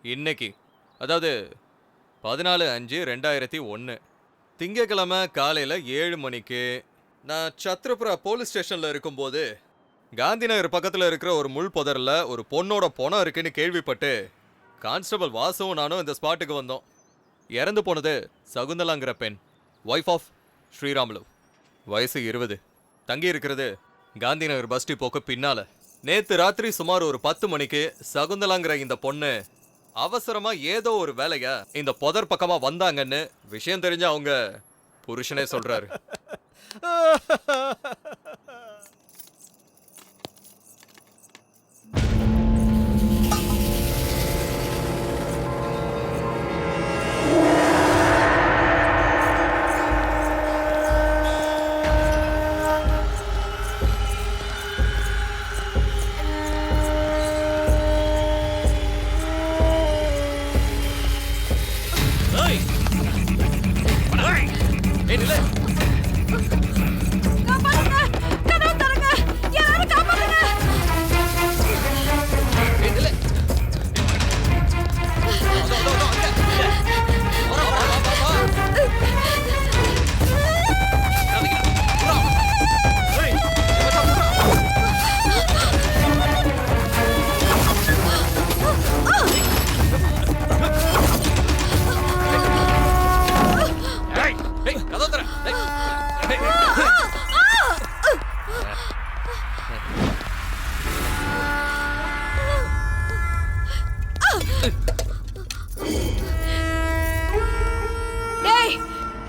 இன்னைக்கு அதாவது 14/5/2001 திங்கக்கிழமை காலையில் 7 மணிக்கு நான் சத்ரபுரா போலீஸ் ஸ்டேஷனில் இருக்கும்போது காந்தி நகர் பக்கத்தில் இருக்கிற ஒரு முள் புதரில் ஒரு பொண்ணோட பணம் இருக்குன்னு கேள்விப்பட்டு கான்ஸ்டபிள் வாசுவும் நானும் இந்த ஸ்பாட்டுக்கு வந்தோம். இறந்து போனது சகுந்தலாங்கிற பெண், ஒய்ஃப் ஆஃப் ஸ்ரீராமுலு, வயசு 20, தங்கி இருக்கிறது காந்தி நகர் பஸ் டிப்போக்கு பின்னால. நேத்து ராத்திரி சுமார் ஒரு 10 மணிக்கு சகுந்தலாங்கிற இந்த பொண்ணு அவசரமா ஏதோ ஒரு வேலையா இந்த புதர் பக்கமா வந்தாங்கன்னு விஷயம் தெரிஞ்ச அவங்க புருஷனே சொல்றாரு.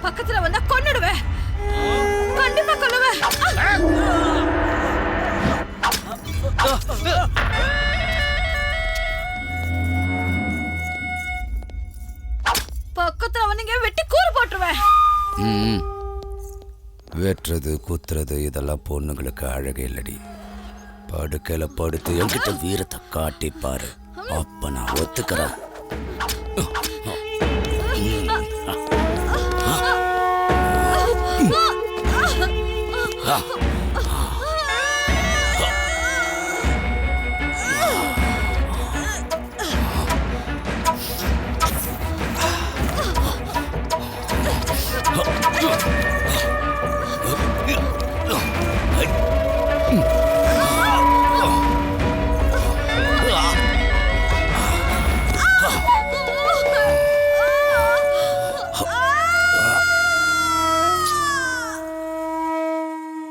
பக்கத்துல வந்தா கொன்னுடுவேன், கண்டிப்பா கொல்லுவேன். பக்கத்துல வந்தீங்க வெட்டி கூறு போட்டுருவேன். வெட்டுறது குத்துறது இதெல்லாம் பொண்ணுங்களுக்கு அழகே இல்லடி. படுக்கையில படுத்து என்கிட்ட வீரத்தை காட்டி பாரு, அப்ப நான் ஒத்துக்கிறேன்.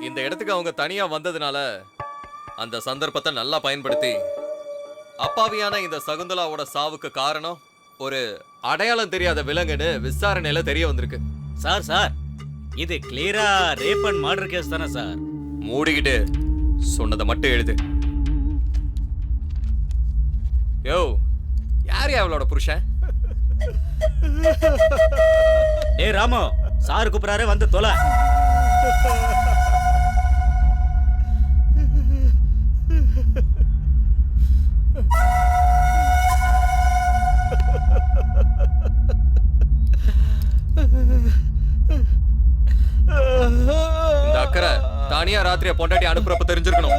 இந்த இடத்துக்கு அவங்க தனியா வந்ததுனால அந்த சந்தர்ப்பத்தை நல்லா பயன்படுத்தி அப்பாவியான இந்த சகுந்தலாவோட சாவுக்கு காரணம் ஒரு அடையாளம் தெரியாத விலங்குன்னு விசாரணையில தெரிய வந்திருக்கு. சார் இது கிளியரா ரேப் அண்ட் மர்டர் கேஸ் தானே சார்? மூடிக்கிட்டு சொன்னதை மட்டும் எழுது. யோ, யார் அவளோட புருஷன்? ஏய் ராமு, சார் கூப்பிடுறாரு, வந்து தொலை. இந்த அக்கறை தானியா ராத்திரியா பொண்டாட்டி அனுப்புறப்ப தெரிஞ்சிருக்கணும்.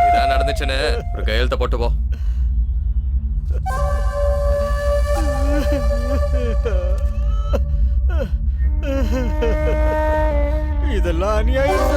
இதான் நடந்துச்சுன்னு ஒரு கையெழுத்த போட்டு போ. இதெல்லாம் அநியாயம்.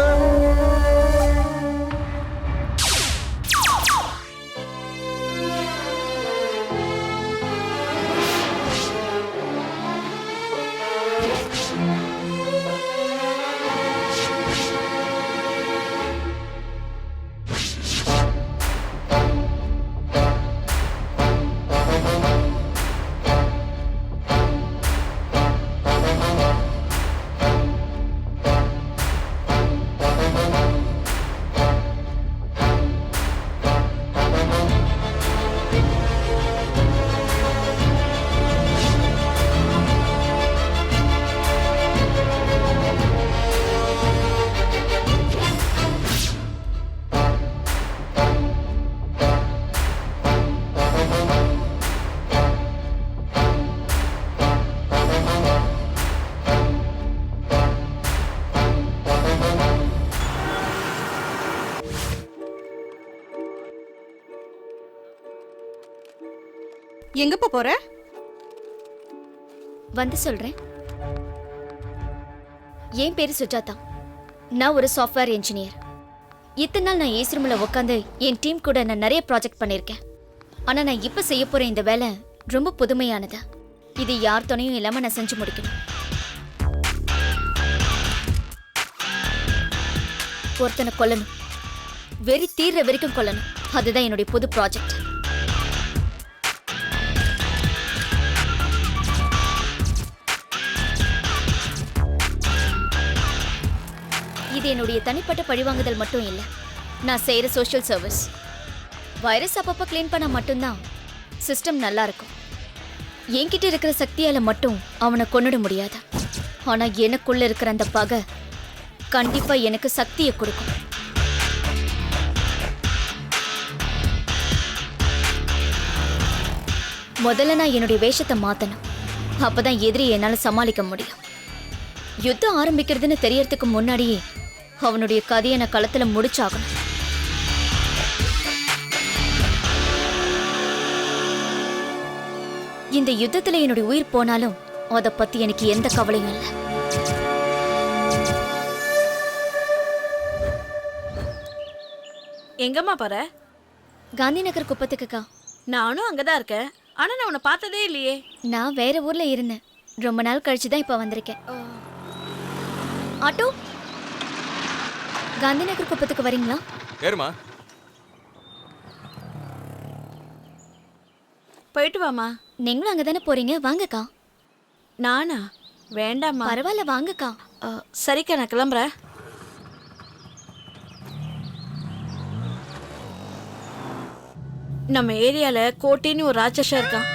எங்கப்பா போற? வந்து சொல்றேன். என் பேரு சுஜாதா. நான் ஒரு சாஃப்ட்வேர் இன்ஜினியர். இத்தனை நாள் நான் ஏசி ரூம்ல உட்காந்து என் டீம் கூட நான் நிறைய ப்ராஜெக்ட் பண்ணியிருக்கேன். ஆனா நான் இப்ப செய்ய போற இந்த வேலை ரொம்ப புதுமையானது. இது யார் துணையும் இல்லாம நான் செஞ்சு முடிக்கணும். ஒருத்தனை கொல்லணும், வெறி தீர்ற வரைக்கும் கொல்லணும். அதுதான் என்னுடைய புது ப்ராஜெக்ட். இது என்னுடைய தனிப்பட்ட பழிவாங்குதல் மட்டும் இல்லை, நான் செய்யற சோஷியல் சர்வீஸ். வைரஸ் அப்பப்ப கிளீன் பண்ணா மட்டும்தான் சிஸ்டம் நல்லா இருக்கும். என்கிட்ட இருக்கிற சக்தியால மட்டும் அவனை கொன்னுட முடியாது. ஆனா எனக்குள்ள இருக்கிற அந்த பகை கண்டிப்பா எனக்கு சக்தியை கொடுக்கும். முதல்ல நான் என்னுடைய வேஷத்தை மாத்தணும். அப்பதான் எதிரி என்னால சமாளிக்க முடியும். யுத்தம் ஆரம்பிக்கிறதுன்னு தெரியறதுக்கு முன்னாடியே அவனுடைய கதையை நான் களத்துல முடிச்சாகணும். இந்த யுத்தத்துல என்னுடைய உயிர் போனாலும் அதை பத்தி எனக்கு எந்த கவலையும் இல்லை. எங்கம்மா போற? காந்தி நகர் குப்பத்துக்குக்கா. நானும் அங்கதான் இருக்கேன். ஆனா நான் உன்னை பார்த்ததே இல்லையே. நான் வேற ஊர்ல இருந்தேன். ரொம்ப நாள் கழிச்சு தான் இப்ப வந்திருக்கேன். ஆட்டோ, காந்தி நகர் குப்பத்துக்கு வரீங்களா? ஏறுமா. போயிட்டு வாமா. நீங்களும் அங்கதானே போறீங்க, வாங்கக்கா. நானா? வேண்டாம்மா. பரவாயில்ல, வாங்கக்கா. சரிக்கா, நான் கிளம்புறேன். நம்ம ஏரியால கோட்டின்னு ஒரு ராட்சசம் இருக்கான்.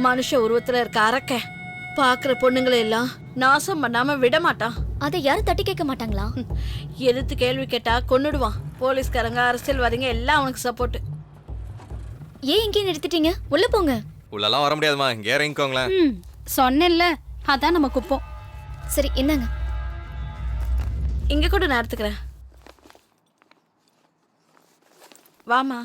மனுஷ உருவத்துல இருக்க அரக்க பாக்குற பொண்ணுங்களை எல்லாம் நாசம் பண்ணாம விட மாட்டான். அதை யாரும் தட்டி கேட்க மாட்டாங்களா? எதிர்த்து கேள்வி கேட்டா கொன்னுடுவான். போலீஸ்காரங்க, அரசியல்வாதிங்க எல்லாம் அவனுக்கு சப்போர்ட். ஏன் இங்கே நிறுத்திட்டீங்க? உள்ள போங்க. உள்ளெல்லாம் வர முடியாதுமா, இங்கே இறங்கிக்கோங்களேன். சொன்னேன்ல, அதான் நம்ம குப்போம். சரி, என்னங்க இங்க கூட நான் எடுத்துக்கிறேன். வாமா.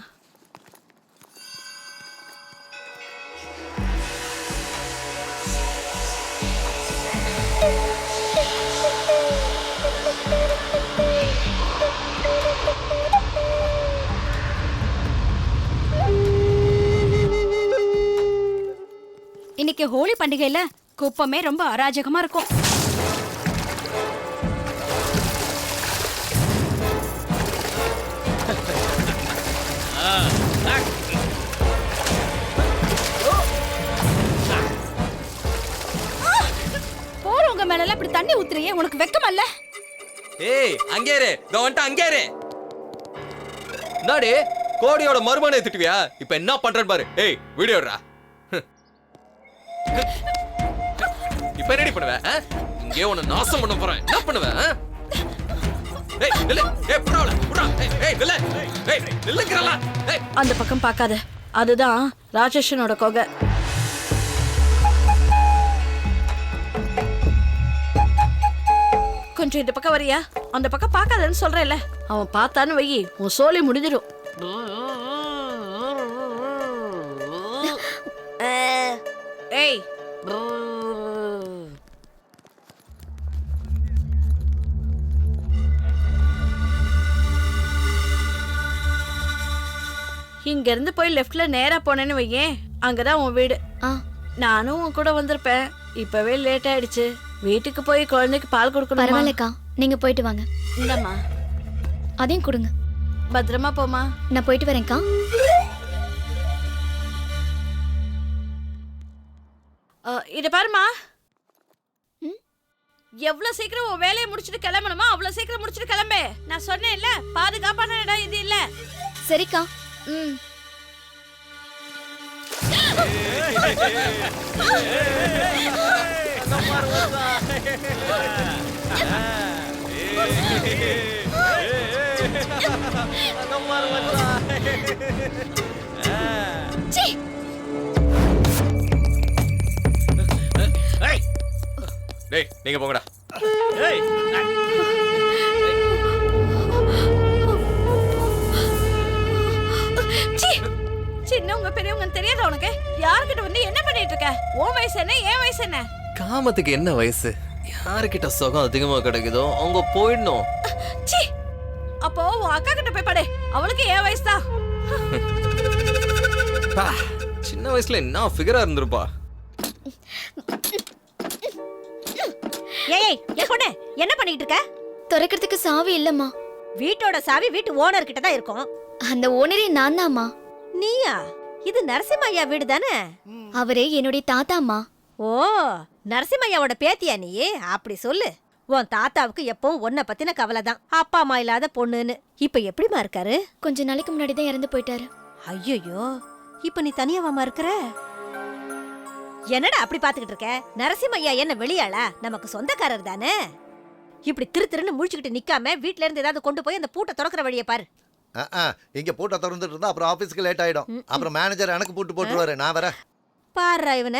இன்னைக்கு ஹோலி பண்டிகையில குப்பமே ரொம்ப அராஜகமா இருக்கும். போறவங்க மேல இப்படி தண்ணி ஊத்துறியே, உனக்கு வெக்கமல்ல? ஏய், அங்கே இரு. இதோ வந்துட்டு அங்கே இரு. நாடி கோடியோட மருமனை திட்டுவியா? இப்ப என்ன பண்றேன்னு பாரு. ஏய், வீடியோடா. இப்ப என்னடி பண்ணுவ? இங்கே உன்னை நாசம் பண்ண போறேன். என்ன பண்ணுவ? ஏய், நில்லு. ஏய், புறாவல, புறா. ஏய், நில்லு. ஏய், நில்லுங்கறல. ஏய், அந்த பக்கம் பார்க்காத. அதுதான் ராட்சசனோட கொகை. கொஞ்சம் இந்த பக்கம் வரியா? அந்த பக்கம் பார்க்காதன்னு சொல்றேன்ல. அவன் பார்த்தான்னு வை, உன் சோலி முடிஞ்சிடும். ஏய், இங்க இருந்து போய் லெஃப்ட்ல நேரா போனேன்னு வையேன், அங்கதான் உன் வீடு. நானும் உன் கூட வந்திருப்பேன். இப்பவே லேட் ஆயிடுச்சு. வீட்டுக்கு போய் குழந்தைக்கு பால் கொடுக்கணும். பரவாயில்லக்கா, நீங்க போயிட்டு வாங்க. இல்லம்மா, அதையும் கொடுங்க. பத்திரமா போமா. நான் போயிட்டு வரேன்க்கா. இத பாருமா, எவ்வளவு சீக்கிரம் உன் வேலையை முடிச்சிட்டு கிளம்பணுமா அவ்வளவு சீக்கிரம் முடிச்சிட்டு கிளம்பு. நான் சொன்னேன்ல, பாதுகாப்பான இடம் இது இல்ல. சரிக்கா. டேய், நீங்க போங்கடா. ஏய், சி, சி, சின்னவங்க பெரியவங்கன்னு தெரியாத உனக்கு? யார்கிட்ட வந்து என்ன பண்ணிட்டு இருக்க? உன் வயசு என்ன, என் வயசு என்ன? காமத்துக்கு என்ன வயசு? யாருக்கிட்ட சுகம் அதிகமா கிடைக்குதோ அவங்க போயிடணும். ச்சீ! அப்போ உன் அக்கா கிட்ட போய் படு. அவளுக்கு என் வயசு தான். பா, சின்ன வயசுல என்ன ஃபிகரா இருந்திருப்பா. ஏய் என் பொண்ணு என்ன பண்ணிட்டு இருக்க? திறக்கிறதுக்கு சாவி இல்லம்மா. வீட்டோட சாவி வீட்டு ஓனர் கிட்ட தான் இருக்கும். அந்த ஓனரே நான் தான்மா. நீயா? இது நரசிம்மையா வீடு தானே? அவரே என்னுடைய தாத்தாம்மா. ஓ, நரசிம்மையாவோட பேத்தியா நீ? அப்படி சொல்லு. உன் தாத்தாவுக்கு எப்பவும் உன்னை பத்தின கவலை தான். அப்பா அம்மா இல்லாத பொண்ணுன்னு. இப்ப எப்படிமா இருக்காரு? கொஞ்ச நாளைக்கு முன்னாடி தான் இறந்து போயிட்டாரு. ஐயோ, இப்ப நீ தனியாவாமா இருக்கிற? என்னடா அப்படி பாத்துக்கிட்டு இருக்க? நரசிம்மையா என்ன வெளியாளா? நமக்கு சொந்தக்காரர் தானே. இப்படி திருன்னு முழிச்சுக்கிட்டு நிக்காம வீட்ல இருந்து ஏதாவது கொண்டு போய் அந்த பூட்டை திறக்கிற வழியை பாரு. இங்க பூட்டை திறந்துட்டு இருந்தா அப்புறம் ஆபீஸ்க்கு லேட் ஆயிடும். அப்புறம் மேனேஜர் எனக்கு பூட்டு போட்டுருவாரு. நான் வரேன். பாரு இவன,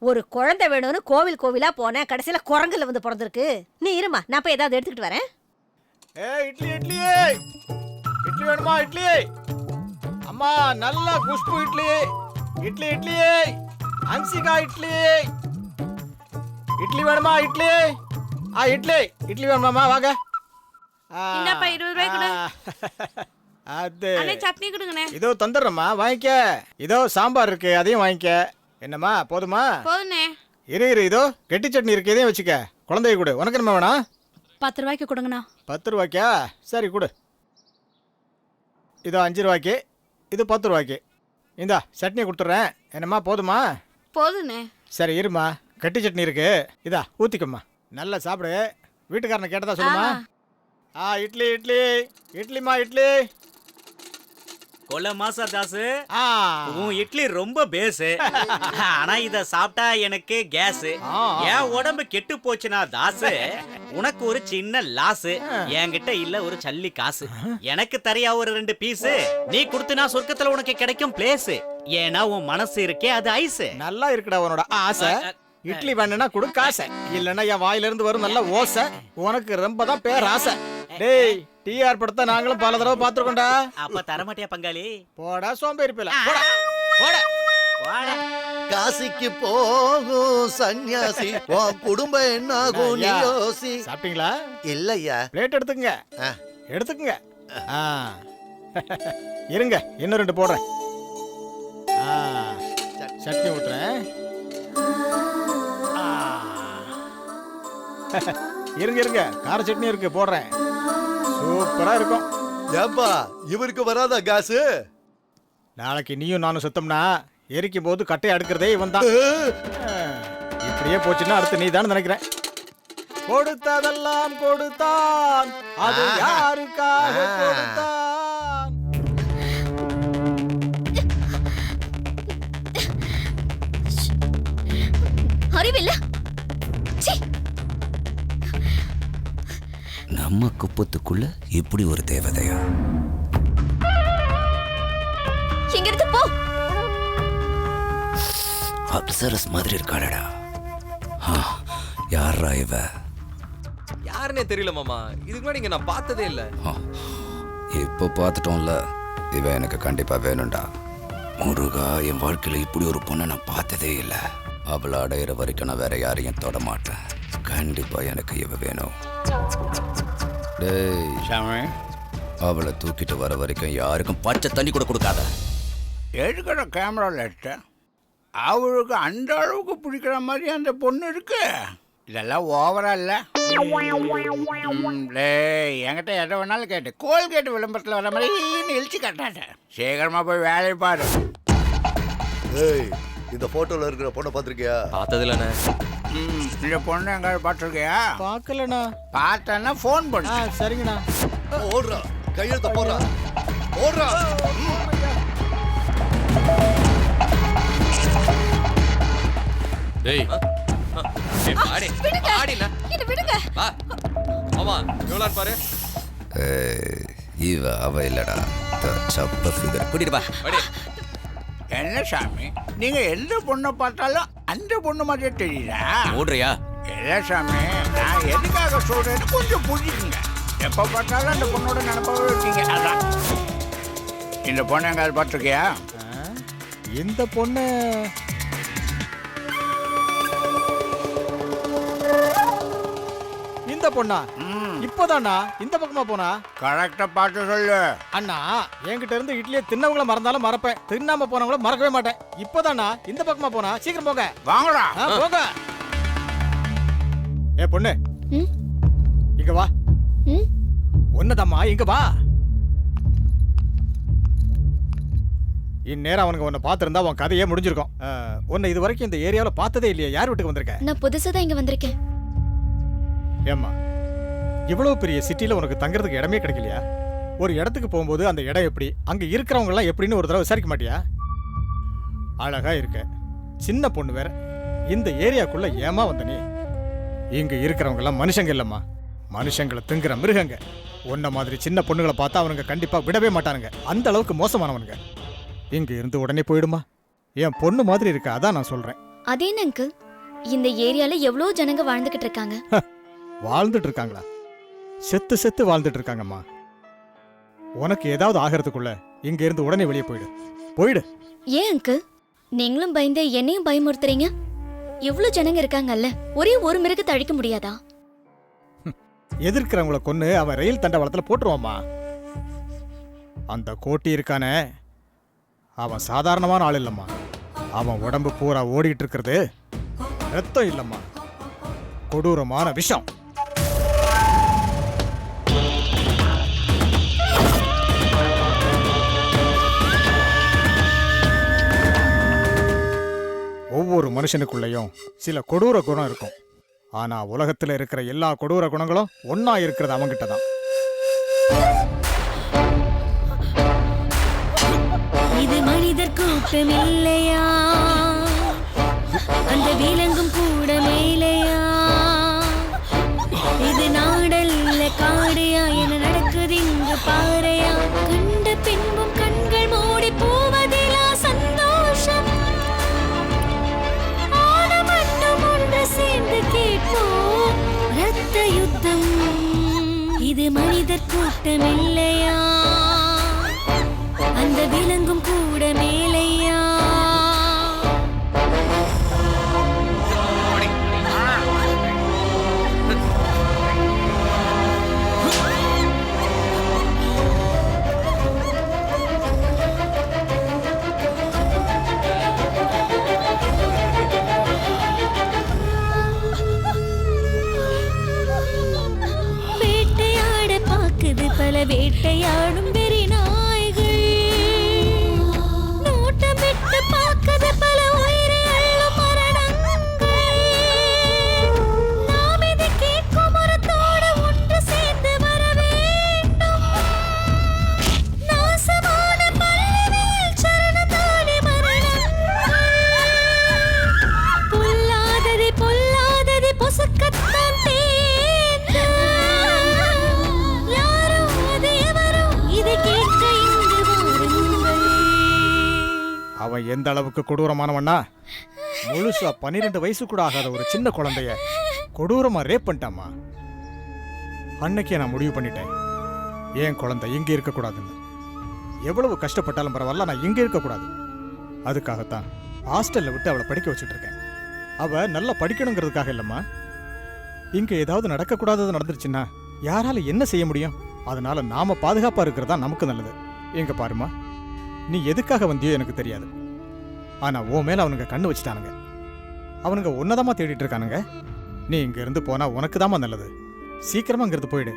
ஒரு குழந்தை வேணும்னு கோவிலா போனேன், கடைசியில குரங்குல வந்து பிறந்திருக்கு. நீ இருமா, நான் போய் ஏதாவது எடுத்துக்கிட்டு வரேன். இட்லி இட்லி இட்லி வேணுமா? இட்லி அம்மா, நல்ல குஷ்பு இட்லி. இட்லி இட்லி அன்சிகா இட்லி. இட்லி வேணுமா? இட்லி இட்லி இட்லி வேணுமாம்மா? வாங்க. இந்தாப்பா 20 ரூபாய் கொடு. அது அண்ணே சட்னி கொடுங்கண்ணே. இதோ தந்துடுறேம்மா, வாங்கிக்க. இதோ சாம்பார் இருக்கு, அதையும் வாங்கிக்க. என்னம்மா, போதுமா? போதுண்ணே. இரு இதோ கெட்டி சட்னி இருக்கு, இதையும் வச்சுக்க. குழந்தைய கொடு. உனக்கு என்ன வேணா? 10 ரூபாய்க்கு கொடுங்கண்ணா. 10 ரூபாய்க்கா? சரி கொடு. இதோ 5 ரூபாய்க்கு, இது 10 ரூபாய்க்கு. இந்தா சட்னியை கொடுத்துட்றேன். என்னம்மா, போதுமா? போதுண்ணே. சரி இருமா, கட்டி சட்னி இருக்கு, இதா ஊற்றிக்கம்மா. நல்லா சாப்பிடு. வீட்டுக்காரனை கேட்டதா சொல்லுமா? இட்லி இட்லி இட்லிமா இட்லி. கொல்ல மாசா தாசு, ஆ உன் இட்லி ரொம்ப பேசு. ஆனா இத சாப்பிட்டா எனக்கு கேஸ். என் உடம்பு கெட்டு போச்சுனா தாசு, உனக்கு ஒரு சின்ன லாஸ். என்கிட்ட இல்ல ஒரு சல்லி காசு. எனக்கு தரையா ஒரு 2 பீஸ். நீ கொடுத்தனா சொர்க்கத்துல உனக்கு கிடைக்கும் பிளேஸ். ஏன்னா உன் மனசு இருக்கே அது ஐஸ். நல்லா இருக்குடா உன்னோட ஆசை. இட்லி வேணும்னா கொடு காசை, இல்லைன்னா என் வாயில இருந்து வரும் நல்ல ஓசை. உனக்கு ரொம்ப தான் பேர் ஆசை. டேய், டிஆர் படத்தை நாங்களும் பல தடவை பார்த்துருக்கோம்டா. அப்ப தரமாட்டியா பங்காளி? போடா சோம்பேறி பிள்ளை, போடா போடா. காசிக்கு போகும் சன்னியாசி, உன் குடும்பம் என்ன ஆகும் நீ யோசி. சாப்பிட்டீங்களா? இல்லையா. பிளேட் எடுத்துக்கங்க, எடுத்துக்கங்க. இருங்க, இன்னும் 2 போடுறேன். சட்னி ஊத்துறேன். இருங்க, கார சட்னி இருக்கு, போடுறேன். சூப்பரா இருக்கும். ஏப்பா, இவருக்கு வராதா காசு? நாளைக்கு நீயும் நானும் சுத்தம்னா எரிக்கும் போது கட்டையை அடுக்கிறதே இவன் தான். இப்படியே போச்சுன்னா அடுத்து நீ தான் நினைக்கிறேன். கொடுத்ததெல்லாம் கொடுத்தான், அது யாருக்காக கொடுத்தான்? அறிவில்ல. நம்ம குப்பத்துக்குள்ள இப்படி ஒரு தேவதையா? இங்கிருந்து போ. அப்சரஸ் மாதிரி இருக்காளடா. யாரா இவ? யாருன்னே தெரியல மாமா. இதுக்கு முன்னாடி இங்க நான் பார்த்ததே இல்ல. இப்போ பார்த்துட்டோம்ல, இவ எனக்கு கண்டிப்பா வேணும்டா. முருகா, என் வாழ்க்கையில இப்படி ஒரு பொண்ணை நான் பார்த்ததே இல்லை. அவளை அடையிற வரைக்கும் நான் வேற யாரையும் தொட மாட்டேன். கண்டிப்பா எனக்கு இவ வேணும். டேய், அவளை தூக்கிட்டு வர வரைக்கும் யாருக்கும் பச்சை தண்ணி கூட கொடுக்காத. எடுக்கிற கேமராவில் எடுத்தேன். அவளுக்கு அந்த அளவுக்கு பிடிக்கிற மாதிரி அந்த பொண்ணு இருக்கு. இதெல்லாம் ஓவரா இல்லை. என்கிட்ட எதை வேணாலும் கேட்டு கோல்கேட் விளம்பரத்தில் வர மாதிரி இழிச்சு கட்டாட்டேன். சீக்கிரமா போய் வேலையை பாரு. ஏய், இந்த போட்டோல இருக்கிற பொண்ணை பார்த்திருக்கியா? பார்த்ததில்லண்ணே. இந்த பொண்ணு எங்காவது பார்த்துருக்கியா? பார்க்கலண்ணா. பார்த்தேன்னா ஃபோன் பண்ணு. சரிங்கண்ணா. ஓடுறா, கையெழுத்த போடுறா, ஓடுறா. டேய், பாடி பாடினா இது விடுங்க. வா மாமா, எவ்வளோ பாரு. இவ அவ இல்லடா, சப்ப ஃபிகர். கூட்டிட்டு வா. பாடி. என்ன சாமி, நீங்க எந்த பொண்ணை பார்த்தாலும் அந்த பொண்ணு மாதிரியே தெரியுதா? ஓடுறியா? இல்லை சாமி, நான் எதுக்காக சொல்றேன்னு கொஞ்சம் புரிஞ்சுக்குங்க. எப்போ பார்த்தாலும் அந்த பொண்ணோட நினைப்பாவே இருக்கீங்க. அதான் இந்த பொண்ணு எங்காவது பார்த்துருக்கியா? இந்த பொண்ணு இந்த பொண்ணா இப்போதாண்ணா இந்த பக்கமா போனா கரெக்டா பார்த்து சொல்லு. அண்ணா என்கிட்ட இருந்து இட்லியை தின்னவங்கள மறந்தாலும் மறப்பேன், தின்னாம போனவங்கள மறக்கவே மாட்டேன். இப்போதாண்ணா இந்த பக்கமா போனா. சீக்கிரம் போங்க. வாங்கடா. போங்க. ஏ பொண்ணு ம்? இங்க வா. ம்? ஒன்னதாம்மா இங்க வா. இந்நேரம் அவனுங்க உன்னை பார்த்திருந்தா உன் கதையே முடிஞ்சிருக்கும். உன்னை இது வரைக்கும் இந்த ஏரியாவில் பார்த்ததே இல்லையா? யார் வீட்டுக்கு வந்திருக்க? நான் புதுசா தான் இங்க வந்திருக்கேன். ஏம்மா இவ்வளவு பெரிய சிட்டில உனக்கு தங்குறதுக்கு இடமே கிடைக்கலையா? ஒரு இடத்துக்கு போகும்போது அந்த இடம் எப்படி, அங்க இருக்கிறவங்க எல்லாம் எப்படின்னு ஒரு தடவை விசாரிக்க மாட்டியா? அழகா இருக்க, சின்ன பொண்ணு வேற. இந்த ஏரியாக்குள்ள ஏமா வந்த நீ? இங்க இருக்கிறவங்க எல்லாம் மனுஷங்க இல்லம்மா, மனுஷங்களை திங்குற மிருகங்க. உன்ன மாதிரி சின்ன பொண்ணுங்களை பார்த்தா அவனுங்க கண்டிப்பா விடவே மாட்டானுங்க. அந்த அளவுக்கு மோசமானவனுங்க. இங்க இருந்து உடனே போயிடுமா. என் பொண்ணு மாதிரி இருக்க, அதான் நான் சொல்றேன். அதே அங்கிள், இந்த ஏரியால எவ்வளவு ஜனங்க வாழ்ந்துகிட்டு இருக்காங்க. வாழ்ந்துட்டு இருக்காங்களா? செத்து செத்து வாழ்ந்துட்டு இருக்காங்கம்மா. உனக்கு ஏதாவது ஆகிறதுக்குள்ள இங்க இருந்து உடனே வெளியே போயிடு. போயிடு. ஏன் அங்கிள், நீங்களும் பயந்து என்னையும் பயமுறுத்துறீங்க? எவ்வளவு ஜனங்க இருக்காங்கல்ல, ஒரே ஒரு மிருகத்தை அழிக்க முடியாதா? எதிர்க்கிறவங்கள கொன்னு அவன் ரயில் தண்டவாளத்துல போட்டுருவாம்மா. அந்த கோட்டி இருக்கானே, அவன் சாதாரணமான ஆள் இல்லம்மா. அவன் உடம்பு பூரா ஓடிட்டு இருக்கிறது ரத்தம் இல்லம்மா, கொடூரமான விஷம். ஒவ்வொரு மனுஷனுக்குள்ளேயும் சில கொடூர குணம் இருக்கும். ஆனா உலகத்துல இருக்கிற எல்லா கொடூர குணங்களும் ஒன்னா இருக்கிறது அவங்கிட்ட தான். இது மனிதர் கூட்டம் இல்லையா, அந்த விலங்கும் கூட மேலையா, இது நாடல்ல காடையா, என்ன நடக்குது இங்கு பாறையா, கண்ட பின்பும் கண்கள் மூடி போவதிலா சந்தோஷம், ஆன மட்டும் ஒன்று சேர்ந்து கேட்போம் ரத்த யுத்தம். இது மனிதர் கூட்டம் இல்லையா, அந்த விலங்கும் கூட மேலையா. வேட்டையாட பாக்குது பல வேட்டையாடும் வெறி நாய்கள், நோட்டமிட்டு பாக்குது பல உயிரை அள்ளும் மரணங்கள். நாம் இதை கேட்கும் மரத்தோடு ஒன்று சேர்ந்து வர வேண்டும். நாசமான பறவையில் சரணத்தானே மரணங்கள். பொல்லாதது பொல்லாதது பொசுக்கத்தான் தேர்ந்த. யாரோ அது எவரோ இதை கேட்க இங்கு வாருங்கள். அவன் எந்த அளவுக்கு கொடூரமானவன்னா, முழுசா 12 வயசு கூட ஆகாத ஒரு சின்ன குழந்தைய கொடூரமா ரேப் பண்ணிட்டாமா. அன்னைக்கே நான் முடிவு பண்ணிட்டேன், என் குழந்தை இங்க இருக்கக்கூடாதுன்னு. எவ்வளவு கஷ்டப்பட்டாலும் பரவாயில்ல, நான் இங்க இருக்கக்கூடாது. அதுக்காகத்தான் ஹாஸ்டல்ல விட்டு அவளை படிக்க வச்சுட்டு இருக்கேன். அவ நல்லா படிக்கணுங்கிறதுக்காக இல்லம்மா. இங்க ஏதாவது நடக்கக்கூடாதது நடந்துருச்சுன்னா யாரால என்ன செய்ய முடியும்? அதனால நாம பாதுகாப்பா இருக்கிறதா நமக்கு நல்லது. எங்க பாருமா, நீ எதுக்காக வந்தியோ எனக்கு தெரியாது. ஆனா உன் மேல அவனுங்க கண்ணு வச்சுட்டானுங்க. அவனுங்க உன்னதமா தேடிட்டு இருக்கானுங்க. நீ இங்க இருந்து போனா உனக்கு தாமா நல்லது. சீக்கிரமா இங்கிருந்து போயிடு.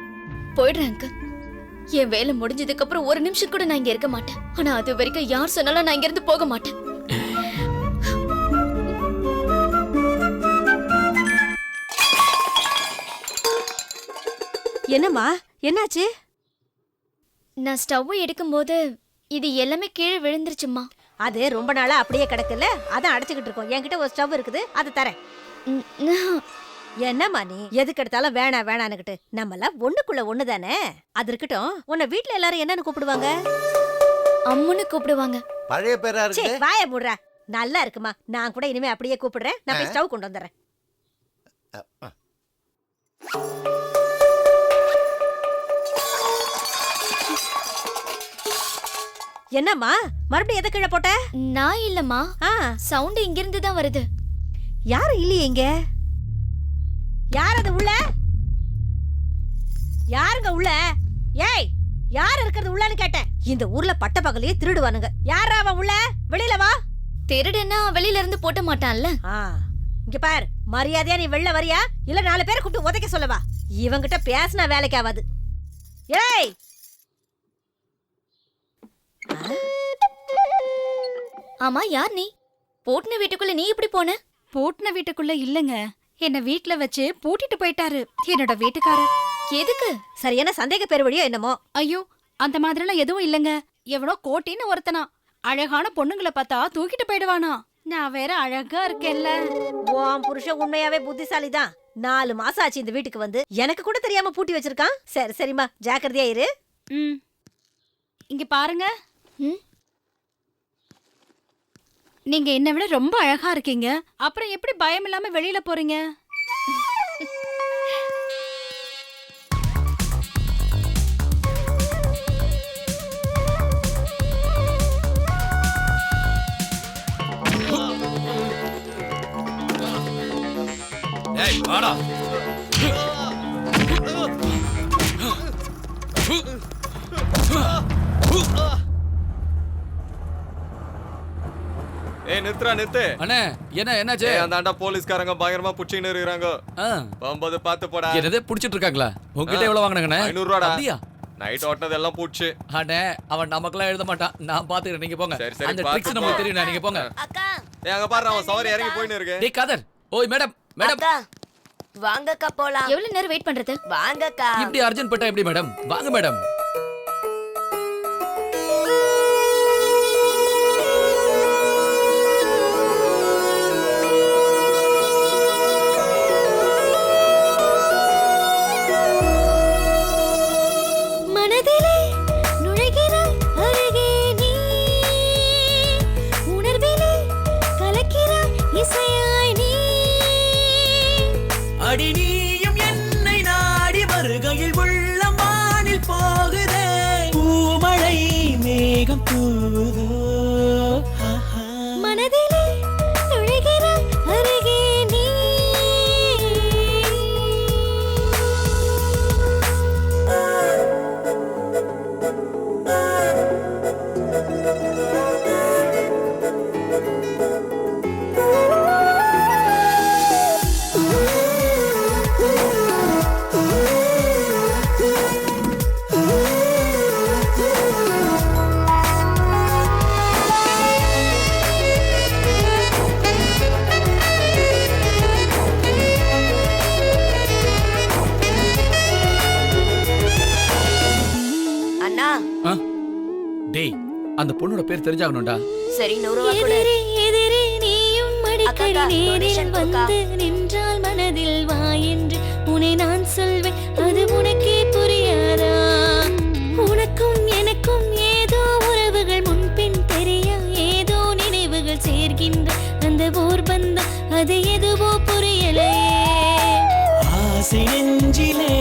போயிடுறேன் அங்கிள். என் வேலை முடிஞ்சதுக்கு அப்புறம் ஒரு நிமிஷம் கூட நான் இங்க இருக்க மாட்டேன். ஆனா அது வரைக்கும் யார் சொன்னாலும் நான் இங்க இருந்து போக மாட்டேன். என்னம்மா என்னாச்சு? நான் ஸ்டவ் எடுக்கும்போது இது எல்லாமே கீழே விழுந்துருச்சுமா. அது ரொம்ப நாளா அப்படியே கிடக்குல்ல, அதான் அடைச்சுக்கிட்டு இருக்கோம். என்கிட்ட ஒரு ஸ்டவ் இருக்குது, அதை தரேன். என்னம்மா நீ எதுக்கு எடுத்தாலும் வேணா வேணான்னுகிட்டு? நம்மள ஒண்ணுக்குள்ள ஒண்ணுதானே. அது இருக்கட்டும், உன்னை வீட்ல எல்லாரும் என்னன்னு கூப்பிடுவாங்க? அம்முன்னு கூப்பிடுவாங்க. பழைய பேரா சே, இருக்கு. வாய மூடுறா. நல்லா இருக்குமா, நான் கூட இனிமே அப்படியே கூப்பிடுறேன். நான் போய் ஸ்டவ் கொண்டு வந்துடுறேன். என்னம்மா மறுபடியும் எதை கீழே போட்ட? நான் இல்லம்மா, ஆ, சவுண்ட் இங்கிருந்து தான் வருது. யாரும் இல்லையே இங்க. யார் அது உள்ள? யாருங்க உள்ள? ஏய், யார் இருக்கிறது உள்ளன்னு கேட்டேன். இந்த ஊர்ல பட்ட பகலையே திருடுவானுங்க. யாரா அவன் உள்ள? வெளியில வா. திருடுன்னா வெளியில இருந்து போட்ட மாட்டான்ல. இங்க பார், மரியாதையா நீ வெளில வரியா இல்ல 4 பேரை கூப்பிட்டு உதைக்க சொல்லவா? இவங்கிட்ட பேசினா வேலைக்கு ஆகாது. ஏய், ஆமா, யார் நீ? போட்டுன வீட்டுக்குள்ள நீ எப்படி போன? பூட்டின வீட்டுக்குள்ள இல்லங்க, என்ன வீட்ல வச்சு பூட்டிட்டு போயிட்டாரு என்னோட வீட்டுக்காரர். எதுக்கு? சரியான சந்தேக பேர் வழியோ என்னமோ. ஐயோ, அந்த மாதிரிலாம் எதுவும் இல்லங்க. எவனோ கோட்டின்னு ஒருத்தனா அழகான பொண்ணுங்களை பார்த்தா தூக்கிட்டு போயிடுவானா. நான் வேற அழகா இருக்கேன்ல. உன் புருஷன் உண்மையாவே புத்திசாலி தான். 4 மாசம் ஆச்சு இந்த வீட்டுக்கு வந்து, எனக்கு கூட தெரியாம பூட்டி வச்சிருக்கான். சரி சரிம்மா, ஜாக்கிரதையா இரு. இங்க பாருங்க, ம்? நீங்க என்னை விட ரொம்ப அழகா இருக்கீங்க. அப்புறம் எப்படி பயம் இல்லாம வெளியில போறீங்க? ஏய் வாடா. ஏய் நிறுத்துறா நிறுத்து. அண்ணே என்ன என்னாச்சு? ஏய் அந்தாண்டா போலீஸ்காரங்க பயங்கரமா புடிச்சின்னு இருக்காங்க. போகும்போது பார்த்து போடா. என்னது புடிச்சிட்டு இருக்காங்களா? உங்ககிட்ட எவ்வளவு வாங்குனாங்கண்ணே? 500 ரூபாடா. அப்படியா? நைட் ஓட்டுனது எல்லாம் பூச்சி. அண்ணே அவன் நமக்கெல்லாம் எழுத மாட்டான், நான் பாத்துக்கிறேன், நீங்க போங்க. சரி, சரி, அந்த பாத்து ட்ரிக்ஸ் போ. நமக்கு தெரியும், நீங்க போங்க. ஏய் அங்க பாரு, அவன் சவாரி இறங்கி போயின்னு இருக்கு. டேய் காதர், ஓய் மேடம் மேடம், வாங்கக்கா போலாம். எவ்வளவு நேரம் வெயிட் பண்றது? வாங்கக்கா. இப்படி அர்ஜென்ட் பட்டா எப்படி மேடம்? வாங்க மேடம். மனதிலே நுழைகிறாய் அருகே நீ, உணர்விலே கலக்கிறாய் இசையாய் நீ. அடி நீயும் என்னை நாடி வருகையில் உள்ளம் வானில் போகுதே, பூமழை மேகம் தூதோ. மனதிலே நுழைகிறாய் அருகே நீ. அண்ணா ஆ? டேய் அந்த பொண்ணோட பேர் தெரிஞ்சாகணும்டா. சரி 100 ரூபா கொடு. எதிரே எதிரே நீயும் அடிக்கடி அக்கா, நேரில் donation கொடுக்கா. வந்து நின்றால் மனதில் வா என்று உன்னை நான் சொல்வேன், அது உனக்கே புரியாதா? உனக்கும் எனக்கும் ஏதோ உறவுகள் முன்பின் தெரிய, ஏதோ நினைவுகள் சேர்க்கின்ற அந்த ஓர் பந்தம், அது எதுவோ புரியலையே. ஆசை நெஞ்சிலே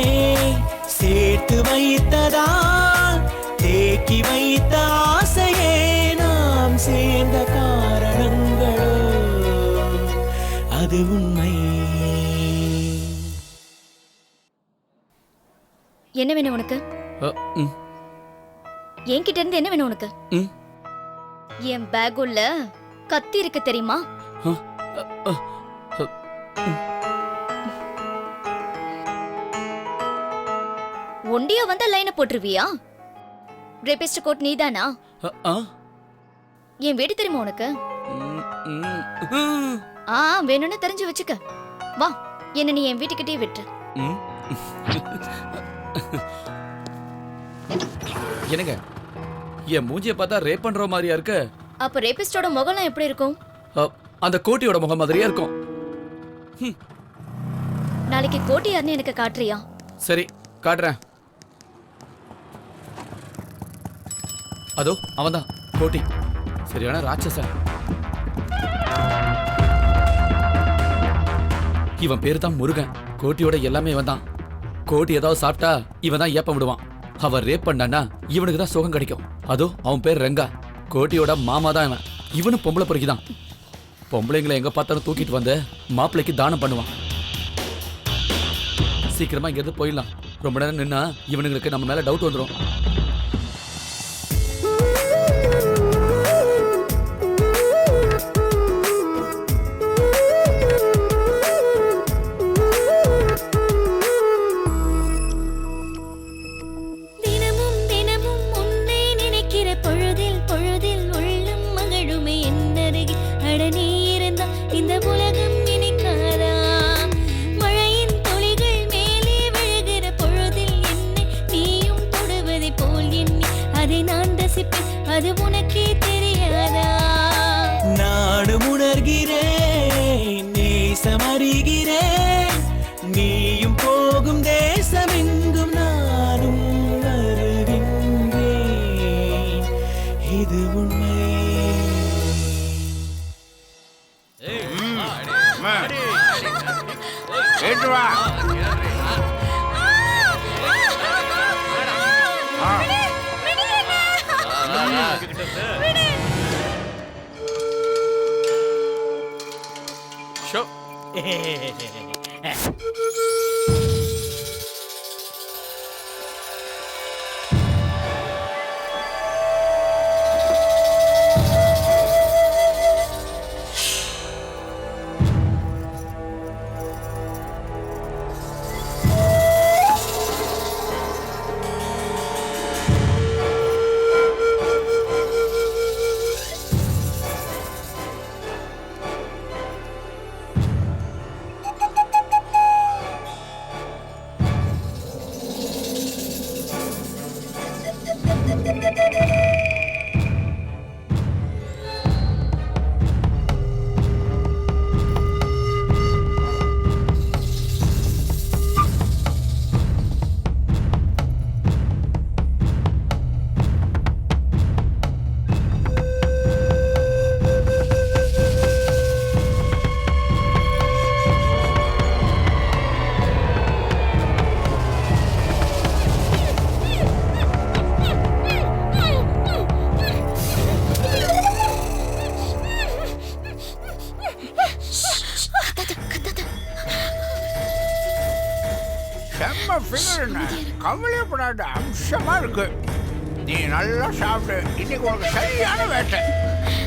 சேர்த்து வைத்ததால் தேக்கி வைத்த ஆசையே நாம் சேர்ந்த காரணங்களோ, அது உண்மை. என்ன வேணும் உனக்கு? என்கிட்ட இருந்து என்ன வேணும் உனக்கு? என் பேக் உள்ள கத்தி இருக்கு தெரியுமா? ஒண்டியா வந்த லைனை போட்டுருவியா? ரேபிஸ்ட் கோட் நீதானா? என் வீடு தெரியுமா உனக்கு? வேணும்னு தெரிஞ்சு வச்சுக்க. வா, என்ன நீ என் வீட்டுக்கிட்டே விட்டு. என்னங்க என் மூஞ்சிய பார்த்தா ரேப் பண்ற மாதிரியா இருக்கு? அப்ப ரேபிஸ்டோட முகம்லாம் எப்படி இருக்கும்? அந்த கோட்டியோட முகம் மாதிரியா இருக்கும். நாளைக்கு கோட்டி யாருன்னு எனக்கு காட்டுறியா? சரி காட்டுறேன். அதோ அவன்தான் கோட்டி, சரியான ராட்சசன். இவன் பேரு தான் முருகன். கோட்டியோட எல்லாமே இவன் தான். கோட்டி ஏதாவது சாப்பிட்டா இவன் தான் ஏப்பம் விடுவான். அவன் ரேப் பண்ணான்னா இவனுக்கு தான் சுகம் கிடைக்கும். அதோ அவன் பேர் ரெங்கா, கோட்டியோட மாமா தான் இவன். இவனும் பொம்பளை பொறுக்கிதான். பொம்பளைங்களை எங்க பார்த்தாலும் தூக்கிட்டு வந்து மாப்பிள்ளைக்கு தானம் பண்ணுவான். சீக்கிரமா இங்க இருந்து போயிடலாம். ரொம்ப நேரம் நின்னா இவனுங்களுக்கு நம்ம மேல டவுட் வந்துடும். தினமும் தினமும் உன்னை நினைக்கிற பொழுதில் பொழுதில் உள்ளம் மகிழுமே என்னருகில் அட நீ இருந்தா இந்த உலகம் இனிக்காதா மழையின் துளிகள் மேலே விழுகிற பொழுதில் என்னை நீயும் தொடுவதை போல் எண்ணி அதை நான் ரசிப்பேன் அது உனக்கே தெரியாதா நானும் உணர்கிறேன் நேசமறிகிறேன் நீயும் போகும் தேசமெங்கும் நானும் வருகின்றேன் இது உண்மை கேட்டு வா. ஷோ. செம்ம ஃபிகர்ண்ண, கவலைப்படாத, அம்சமா இருக்கு. நீ நல்லா சாப்பிடு, இன்னைக்கு உனக்கு சரியான வேட்டை.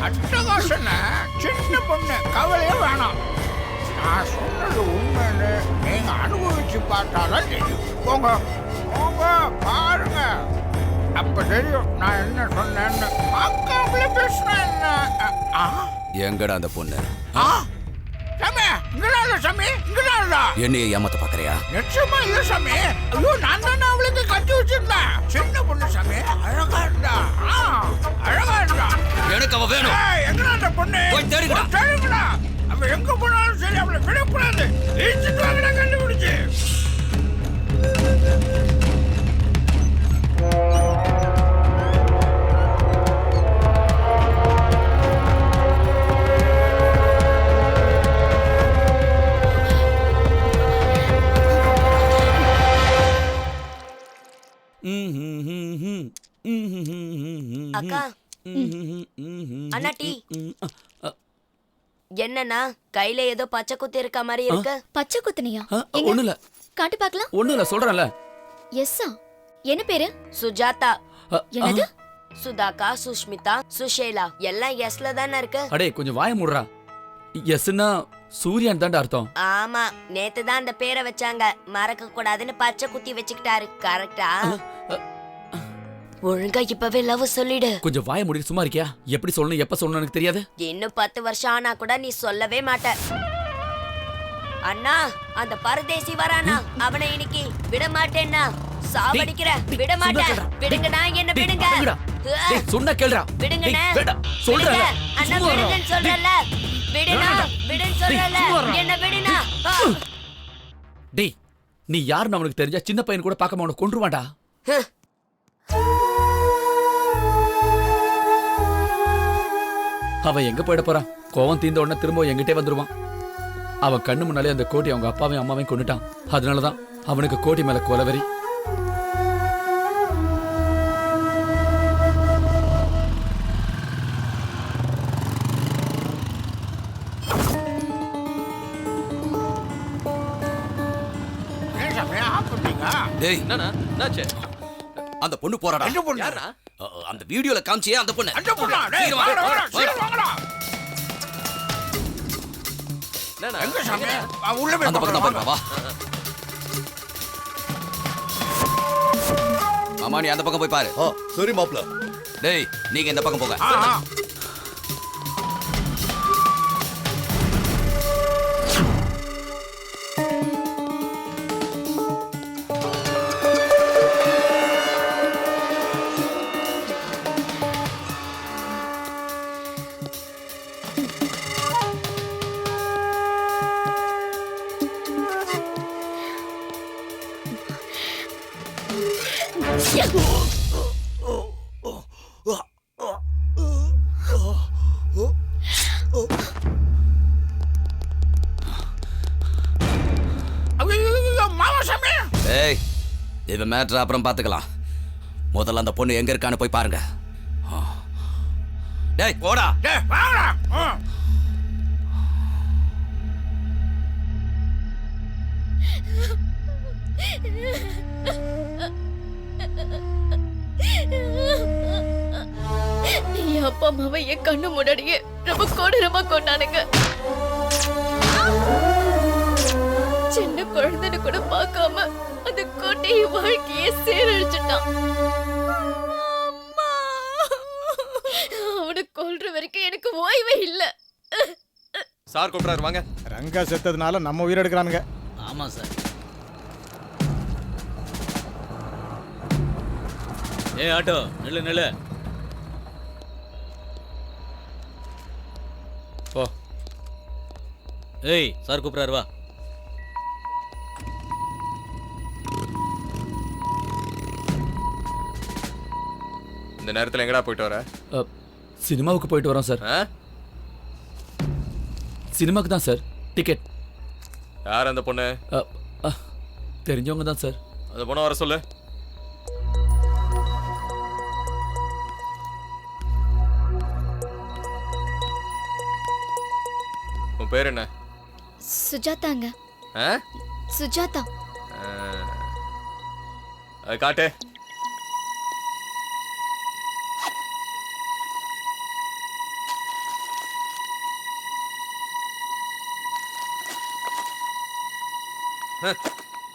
அட்டகாசன சின்ன பொண்ணு, கவலையே வேணாம். நான் சொன்னது உண்மைன்னு நீங்க அனுபவிச்சு பார்த்தாதான் தெரியும். போங்க போங்க பாருங்க, அப்ப தெரியும் நான் என்ன சொன்னேன்னு. பார்க்காமலே பேசுனேன் என்ன. எங்கடா அந்த பொண்ணு? சாமி இங்கடா, சாமி இங்கடா. என்னைய ஏமாத்த பாக்குறியா? நிச்சயமா இல்ல சாமி. ஐயோ நான் தானே அவளுக்கு கட்டி வச்சிருந்தேன். சின்ன பொண்ணு சாமி, அழகா இருந்தா. அழகா இருந்தா. எனக்கு அவ வேணும். எங்கடா அந்த பொண்ணு? போய் தேடுங்கடா. தேடுங்கடா. அவ எங்க போனாலும் சரி அவளை விடக்கூடாது. இழுத்துட்டு வாங்கடா கண்டுபிடிச்சு. அக்கா, அண்ணா டீ. என்னன்னா கையில ஏதோ பச்சை குத்து இருக்க மாதிரி இருக்கு. பச்சை குத்துனியா? ஒண்ணு இல்ல. காட்டு பார்க்கலாம். ஒண்ணு இல்ல, சொல்றேன்ல. எஸ்ஸா? என்ன பேரு? சுஜாதா. என்னது? சுதாகா, சுஷ்மிதா, சுஷேலா எல்லாம் எஸ்ல தானே இருக்கு. அடே கொஞ்சம் வாய மூடுறா. எஸ்னா சூரியன் தான்டா அர்த்தம். ஆமா, நேத்து தான் அந்த பேரை வச்சாங்க. மறக்க கூடாதுன்னு பச்சை குத்தி வச்சுக்கிட்டாரு. கரெக்டா? ஒழுங்கா இப்பவே லவ் சொல்லிடு. கொஞ்சம் வாய மூடி சும்மா இருக்கியா? எப்படி சொல்லணும் எப்ப சொல்லணும் எனக்கு தெரியாது. இன்னும் 10 வருஷம் ஆனா கூட நீ சொல்லவே மாட்ட. அண்ணா, அந்த பரதேசி வரானா, அவனை இன்னைக்கு விட மாட்டேன்னா சாவடிக்கிற. விட மாட்டேன். விடுங்கண்ணா, என்ன விடுங்க. சொன்னா கேளுடா. விடுங்கண்ணே. சொல்றேன். அண்ணா விடுங்கன்னு சொல்றல. விடுனா, விடுன்னு சொல்றல. என்ன விடுனா. டேய், நீ யாருன்னு அவனுக்கு தெரிஞ்சா சின்ன பையன் கூட பார்க்காம அவனை கொன்றுவான்டா. அவன் எங்க போயிட போறான்? கோவம் தீர்ந்த உடனே திரும்ப எங்கிட்டே வந்துருவான். அவன் கண்ணு முன்னாலே அந்த கோட்டி அவங்க அப்பாவையும் அம்மாவையும் கொண்டுட்டான். அதனாலதான் அவனுக்கு கோட்டி மேல கொலவெறி. போறீங்க? டேய் என்னண்ணா என்னாச்சு? அந்த பொண்ணு போறாடா. எந்த பொண்ணு? யாரா? அந்த வீடியோல காமிச்சியே அந்த பொண்ணு. அந்த பொண்ணா? டேய், சீக்கிரம் வாங்கடா, வாடா, வாங்கடா, சீக்கிரம் வாங்கடா. என்னண்ணா? எங்க சாமி? உள்ள போய் அந்த பக்கம் தான் பார்க்கலாம், பாருங்க, வா. மாமா நீ அந்த பக்கம் போய் பாரு. சரி மாப்ள. டேய் நீங்க இந்த பக்கம் போங்க. டேய் இவன் மேட்ரு அப்புறம் பார்த்துக்கலாம். முதல்ல அந்த பொண்ணு எங்க இருக்கான்னு போய் பாருங்க. டேய் போடா. டேய் வாங்கடா. என் அப்பா அம்மாவை என் கண்ணு முன்னாடியே ரொம்ப கொடூரமா கொண்டானுங்க. சின்ன குழந்தைன்னு கூட பார்க்காம அந்த கோட்டையை வாழ்க்கையே சீரழிச்சுட்டான். அவனை கொல்ற வரைக்கும் எனக்கு ஓய்வே இல்ல. சார் கூப்பிடாரு வாங்க. ரங்கா செத்ததுனால நம்ம உயிர் எடுக்கிறானுங்க. ஆமா சார். ஏய் ஆட்டோ நில்லு நில்லு. ஓ ஏய் சார் கூப்பிடாரு வா. இந்த நேரத்துல எங்கடா போயிட்டு வர? சினிமாவுக்கு போயிட்டு வரோம் சார். சினிமாக்கு தான் சார். டிக்கெட். யார் அந்த பொண்ணு? தெரிஞ்சவங்க தான் சார். அந்த பொண்ணை வர சொல்லு. உன் பேர் என்ன? சுஜாதாங்க. சுஜாதா. அது காட்டு.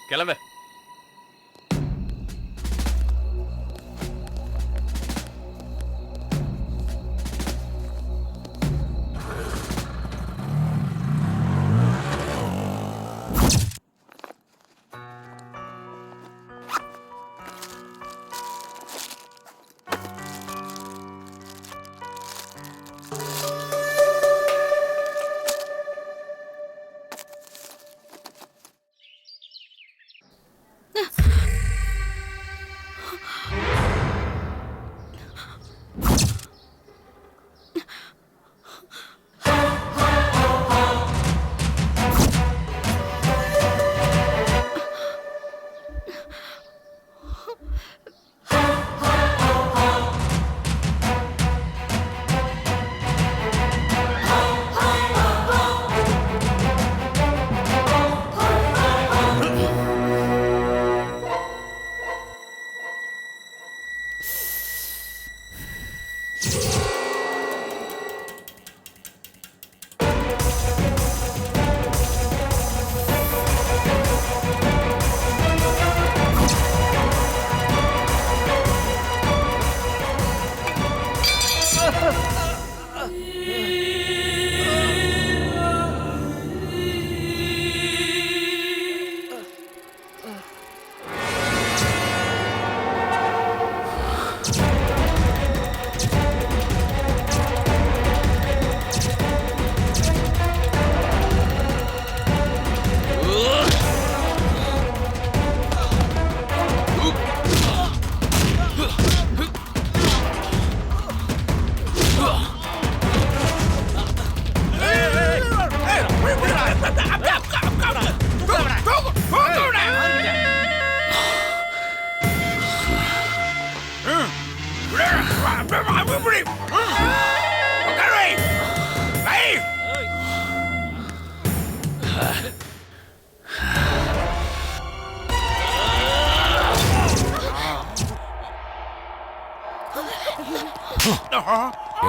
கிளம்பு.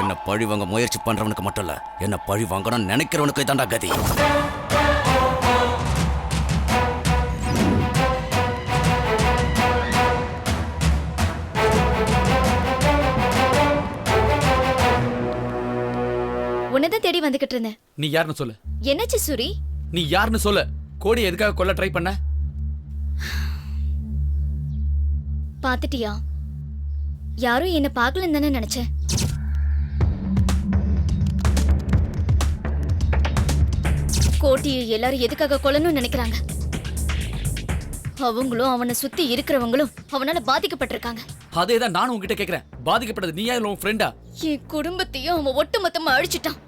என்ன பழி வாங்க முயற்சி பண்றவனுக்கு மட்டும் இல்ல, என்ன பழி வாங்கணும்னு நினைக்கிறவனுக்கு தான்டா கதி. உன்னதான் தேடி வந்துகிட்டு இருந்தேன். நீ யாருன்னு சொல்லு. என்னாச்சு சூரி? நீ யாருன்னு சொல்லு. கோடி எதுக்காக கொல்ல ட்ரை பண்ண? பாத்துட்டியா? யாரும் என்ன பார்க்கலன்னு தானே நினைச்சேன். கோட்டியை எல்லாரும் எதுக்காக கொல்லணும்னு நினைக்கிறாங்க? அவங்களும் அவனை சுத்தி இருக்கிறவங்களும் அவனால பாதிக்கப்பட்டிருக்காங்க. அதேதான் நானும் உன்கிட்ட கேக்குறேன். பாதிக்கப்பட்டது நீயா இல்ல உன் ஃப்ரெண்டா? என் குடும்பத்தையும் அவன் ஒட்டுமொத்தமா அழிச்சிட்டான்.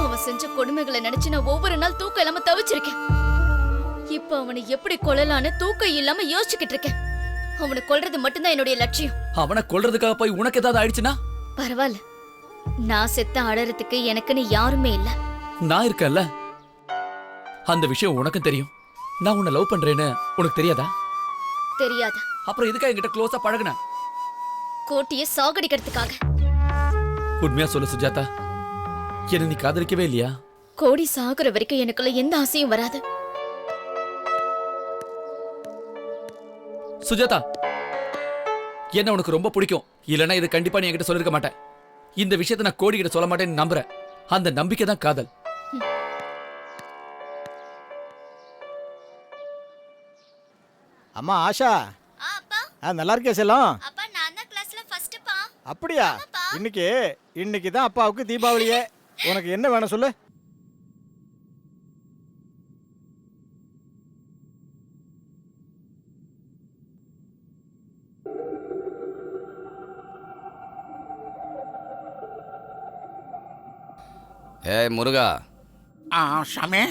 அவன் செஞ்ச கொடுமைகளை நினைச்சு நான் ஒவ்வொரு நாள் தூக்கம் இல்லாம தவிச்சிருக்கேன். இப்ப அவனை எப்படி கொல்லலான்னு தூக்கம் இல்லாம யோசிச்சுக்கிட்டு இருக்கேன். அவனை கொல்றது மட்டும்தான் என்னுடைய லட்சியம். அவனை கொல்றதுக்காக போய் உனக்கு ஏதாவது ஆயிடுச்சுன்னா? பரவாயில்ல, நான் செத்த அழறதுக்கு எனக்குன்னு யாருமே இல்ல. நான் இருக்கேன்ல. அந்த விஷயம் உனக்கும் தெரியும். நான் உன்னை லவ் பண்றேன்னு உனக்கு தெரியாதா? தெரியாதா? அப்புறம் எதுக்காக என்கிட்ட க்ளோஸா பழகுன? கோட்டியை சாகடிக்கிறதுக்காக. உண்மையா சொல்லு சுஜாதா, என்ன நீ காதலிக்கவே இல்லையா? கோடி சாகுற வரைக்கும் எனக்குள்ள எந்த ஆசையும் வராது. சுஜாதா, என்ன உனக்கு ரொம்ப பிடிக்கும். இல்லனா இது கண்டிப்பா நீ என்கிட்ட சொல்லிருக்க மாட்டேன். இந்த விஷயத்தை நான் கோடி கிட்ட சொல்ல மாட்டேன்னு நம்புறேன். அந்த நம்பிக்கை தான் காதல். அம்மா ஆஷா, நல்லா இருக்கே செல்லம். அப்பா, நான் தான் கிளாஸ்ல ஃபர்ஸ்ட் பா. அப்படியா? இன்னைக்கு தான் அப்பாவுக்கு தீபாவளியே. உனக்கு என்ன வேணும் சொல்லு. ஏய் முருகா. சாமி.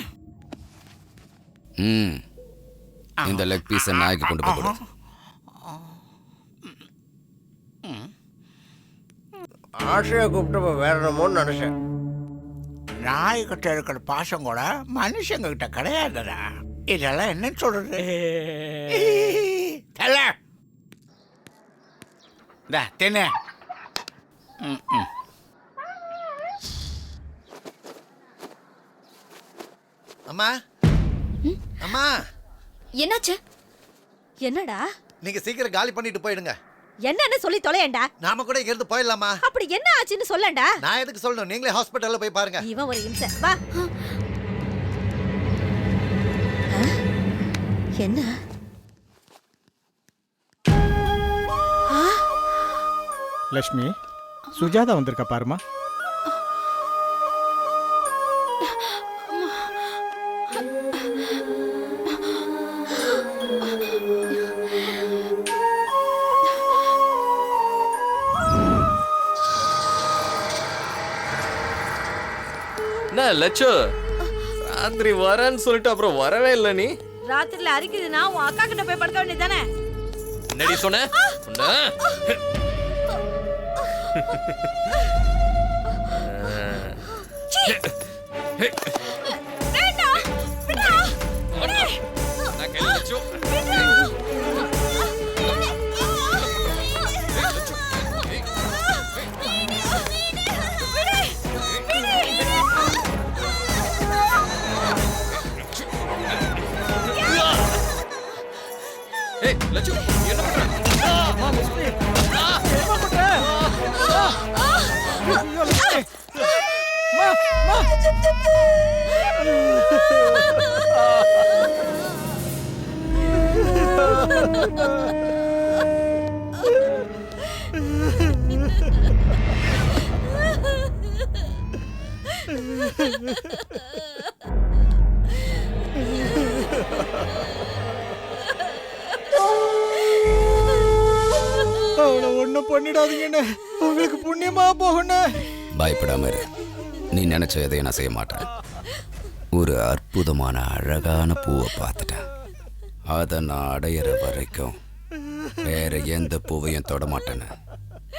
இந்த லெக் பீஸ் நாய்க்கு கொண்டு போய் கொடு. ஆசையை கூப்பிட்டு வேற என்னமோன்னு நினைச்சேன். நாய்கிட்ட இருக்கிற பாசம் கூட மனுஷங்க கிட்ட கிடையாதுடா. இதெல்லாம் என்ன சொல்றது? தென்ன அம்மா, அம்மா. என்னாச்சு? என்னடா? நீங்க சீக்கிரம் காலி பண்ணிட்டு போயிடுங்க. என்னன்னு சொல்லி தொலையண்டா. நாம கூட இங்க இருந்து போயிடலாமா? அப்படி என்ன ஆச்சுன்னு சொல்லண்டா. நான் எதுக்கு சொல்லணும்? நீங்களே ஹாஸ்பிடல்ல போய் பாருங்க. இவன் ஒரு இம்சை. வா. என்ன? லட்சுமி, சுஜாதா வந்திருக்கா பாருமா. என்ன லட்சு, ராத்திரி வரேன்னு சொல்லிட்டு அப்புறம் வரவே இல்லை நீ? ராத்திரில அரிக்குதுன்னா உன் அக்கா கிட்ட போய் படுக்க வேண்டியதானே? என்னடி சொன்ன? லட்சு, என்ன பண்ற? அவளை ஒண்ணும் பண்ணிடாதீங்கன்னு உங்களுக்கு புண்ணியமா போகணும். பயப்படாம இரு. நீ நினைச்ச எதையும் நான் செய்ய மாட்டேன். ஒரு அற்புதமான அழகான பூவை பார்த்துட்டேன். அதை நான் அடையிற வரைக்கும் வேற எந்த பூவையும் தொட மாட்டேன்னு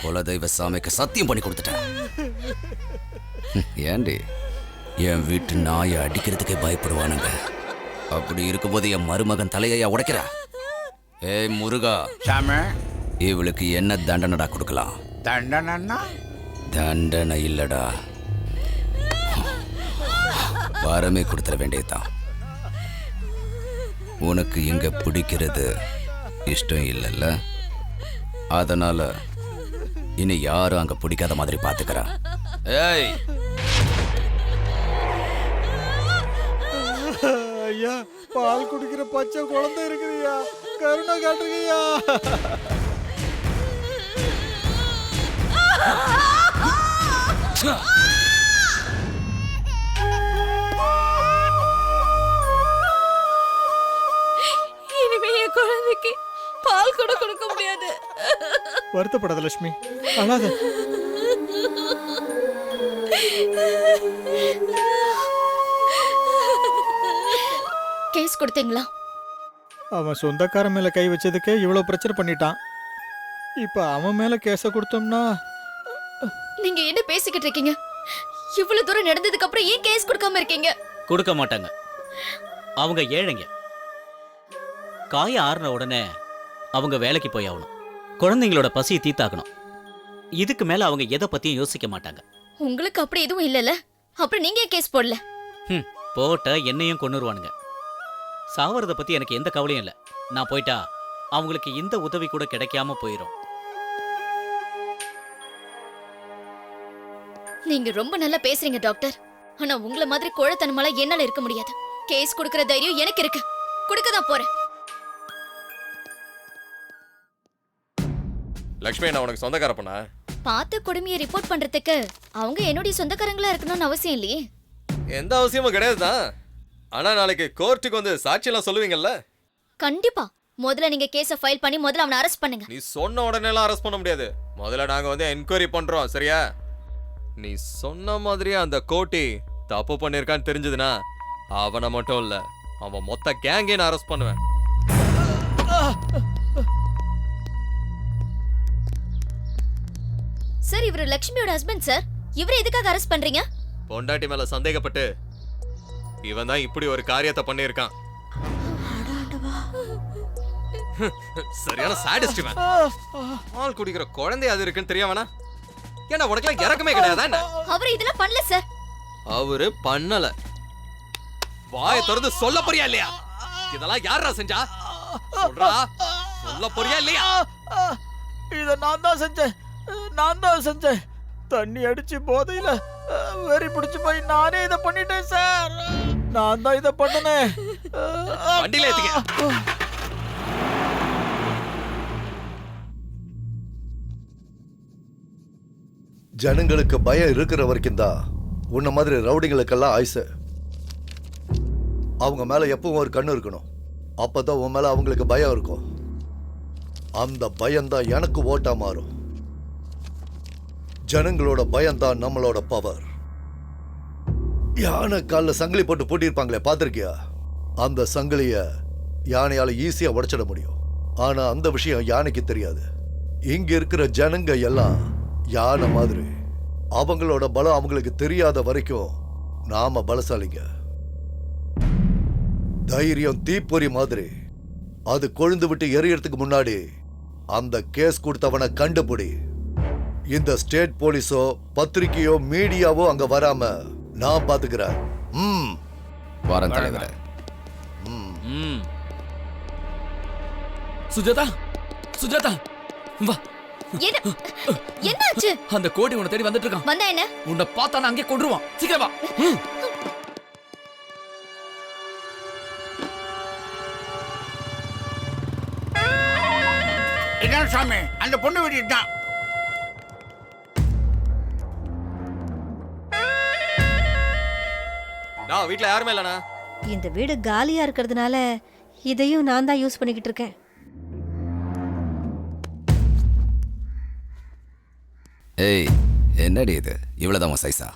குலதெய்வ சாமிக்கு சத்தியம் பண்ணி கொடுத்துட்டேன். ஏண்டி, என் வீட்டு நாயை அடிக்கிறதுக்கே பயப்படுவானுங்க. அப்படி இருக்கும்போது என் மருமகன் தலையா உடைக்கிறா? ஏய் முருகா, இவளுக்கு என்ன தண்டனடா கொடுக்கலாம்? தண்டனைன்னா தண்டனை இல்லடா, வரமே கொடுத்துட வேண்டியதுதான். உனக்கு இங்க பிடிக்கிறது இஷ்டம் இல்லைல்ல, அதனால இனி யாரும் அங்க பிடிக்காத மாதிரி பாத்துக்கிறா. ஏய், ஐயா, பால் குடிக்கிற பச்சை குழந்தை இருக்குதுயா, கருணை காட்டுங்கய்யா. இனிமே என் குழந்தைக்கு பால் கூட கொடுக்க முடியாது. வருத்தப்படாத லட்சுமி, அழாத. கேஸ் கொடுத்தீங்களா? அவன் சொந்தக்காரன் மேல கை வச்சதுக்கே இவ்வளவு பிரச்சனை பண்ணிட்டான். இப்ப அவன் மேல கேஸ கொடுத்தோம்னா நீங்க என்ன பேசிக்கிட்டு இருக்கீங்க? இவ்வளவு தூரம் நடந்ததுக்கு அப்புறம் ஏன் கேஸ் கொடுக்காம இருக்கீங்க? கொடுக்க மாட்டாங்க. அவங்க ஏழைங்க. காய ஆறுன உடனே அவங்க வேலைக்கு போய் ஆகணும். குழந்தைங்களோட பசியை தீத்தாக்கணும். இதுக்கு மேல அவங்க எதை பத்தியும் யோசிக்க மாட்டாங்க. உங்களுக்கு அப்படி எதுவும் இல்லைல்ல, அப்புறம் நீங்க ஏன் கேஸ் போடல? போட்ட என்னையும் கொன்னுருவானுங்க. சாவறத பத்தி எனக்கு எந்த கவலையும் இல்லை. நான் போயிட்டா அவங்களுக்கு இந்த உதவி கூட கிடைக்காம போயிடும். நீங்க ரொம்ப நல்லா பேசுறீங்க டாக்டர். ஆனா உங்கள மாதிரி கோழத்தனமால என்னால இருக்க முடியாது. கேஸ் கொடுக்கற தைரியம் எனக்கு இருக்கு. கொடுக்க தான் போறேன். லக்ஷ்மி, நான் உனக்கு சொந்தக்கார பண்ணா? பார்த்த கொடுமையை ரிப்போர்ட் பண்றதுக்கு அவங்க என்னுடைய சொந்தக்காரங்களா இருக்கணும்னு அவசியம் இல்லையே. எந்த அவசியமும் கிடையாதுதான். ஆனா நாளைக்கு கோர்ட்டுக்கு வந்து சாட்சியெல்லாம் சொல்லுவீங்கல்ல? கண்டிப்பா. முதல்ல நீங்க கேஸ ஃபைல் பண்ணி முதல்ல அவனை அரெஸ்ட் பண்ணுங்க. நீ சொன்ன உடனே எல்லாம் அரெஸ்ட் பண்ண முடியாது. முதல்ல நாங்க வந்து என்கொயரி பண்றோம், சரியா? நீ சொன்ன மாதிரியே அந்த கோட்டி தப்பு பண்ணிருக்கான்னு தெரிஞ்சதுன்னா அவனை மட்டும் இல்ல, அவன் மொத்த கேங்கே நான் அரெஸ்ட் பண்ணுவேன். சார், இவரு லட்சுமியோட ஹஸ்பண்ட் சார். இவரை எதுக்காக அரெஸ்ட் பண்றீங்க? பொண்டாட்டி மேல சந்தேகப்பட்டு இவன் தான் இப்படி ஒரு காரியத்தை பண்ணியிருக்கான். சரியான சாடிஸ்ட் இவன். பால் குடிக்கிற குழந்தை அது இருக்குன்னு தெரியவனா? ஏன்னா உனக்குலாம் இறக்கமே கிடையாதா என்ன? அவரு இதெல்லாம் பண்ணல சார். அவரு பண்ணல. வாயை திறந்து சொல்ல போறியா இல்லையா? இதெல்லாம் யாரா செஞ்சா? சொல்றா, சொல்ல போறியா இல்லையா? இத நான் தான் செஞ்சேன். தண்ணி அடிச்சு போதையில வெறி பிடிச்சு போய் நானே இதை பண்ணிட்டேன் சார். நான் தான் இதை பண்ணனேன். வண்டியில ஏத்திக்க. ஜனங்களுக்கு பயம் இருக்கிற வரைக்கும் தான் உன்ன மாதிரி ரவுடிங்களுக்கெல்லாம் ஆயுசு. அவங்க மேல எப்பவும் ஒரு கண்ணு இருக்கணும். அப்பதான் உன் மேல அவங்களுக்கு பயம் இருக்கும். அந்த பயம்தான் எனக்கு ஓட்டா மாறும். ஜனங்களோட பயம்தான் நம்மளோட பவர். யானை காலில் சங்கிலி போட்டு பூட்டியிருப்பாங்களே, பார்த்திருக்கியா? அந்த சங்கிலிய யானையால ஈஸியா உடைச்சிட முடியும். ஆனா அந்த விஷயம் யானைக்கு தெரியாது. இங்க இருக்கிற ஜனங்க எல்லாம் யானை மாதிரி. அவங்களோட பலம் அவங்களுக்கு தெரியாத வரைக்கும் நாம பலசாலிங்க. தைரியம் தீப்பொறி மாதிரி. அது கொழுந்து விட்டு எரியறதுக்கு முன்னாடி அந்த கேஸ் கொடுத்தவனை கண்டுபிடி. இந்த ஸ்டேட் போலீஸோ பத்திரிகையோ மீடியாவோ அங்க வராம நான் பாத்துக்கிறேன். வாரம் தலைவரே. சுஜாதா, சுஜாதா, வா. என்னாச்சு? அந்த கோடி உன்னை தேடி வந்துட்டு இருக்கான். வந்தா என்ன? உன்னை பார்த்தா நான் அங்கே கொன்றுவான். சீக்கிரம் வா. இதான் சாமி, அந்த பொண்ணு வீட்டு தான். நான் வீட்ல யாருமே இல்லனா? இந்த வீடு காலியா இருக்கிறதுனால இதையும் நான் தான் யூஸ் பண்ணிக்கிட்டு இருக்கேன். ஏய், என்னடி இது? இவ்வளவுதான் உன் சைஸா?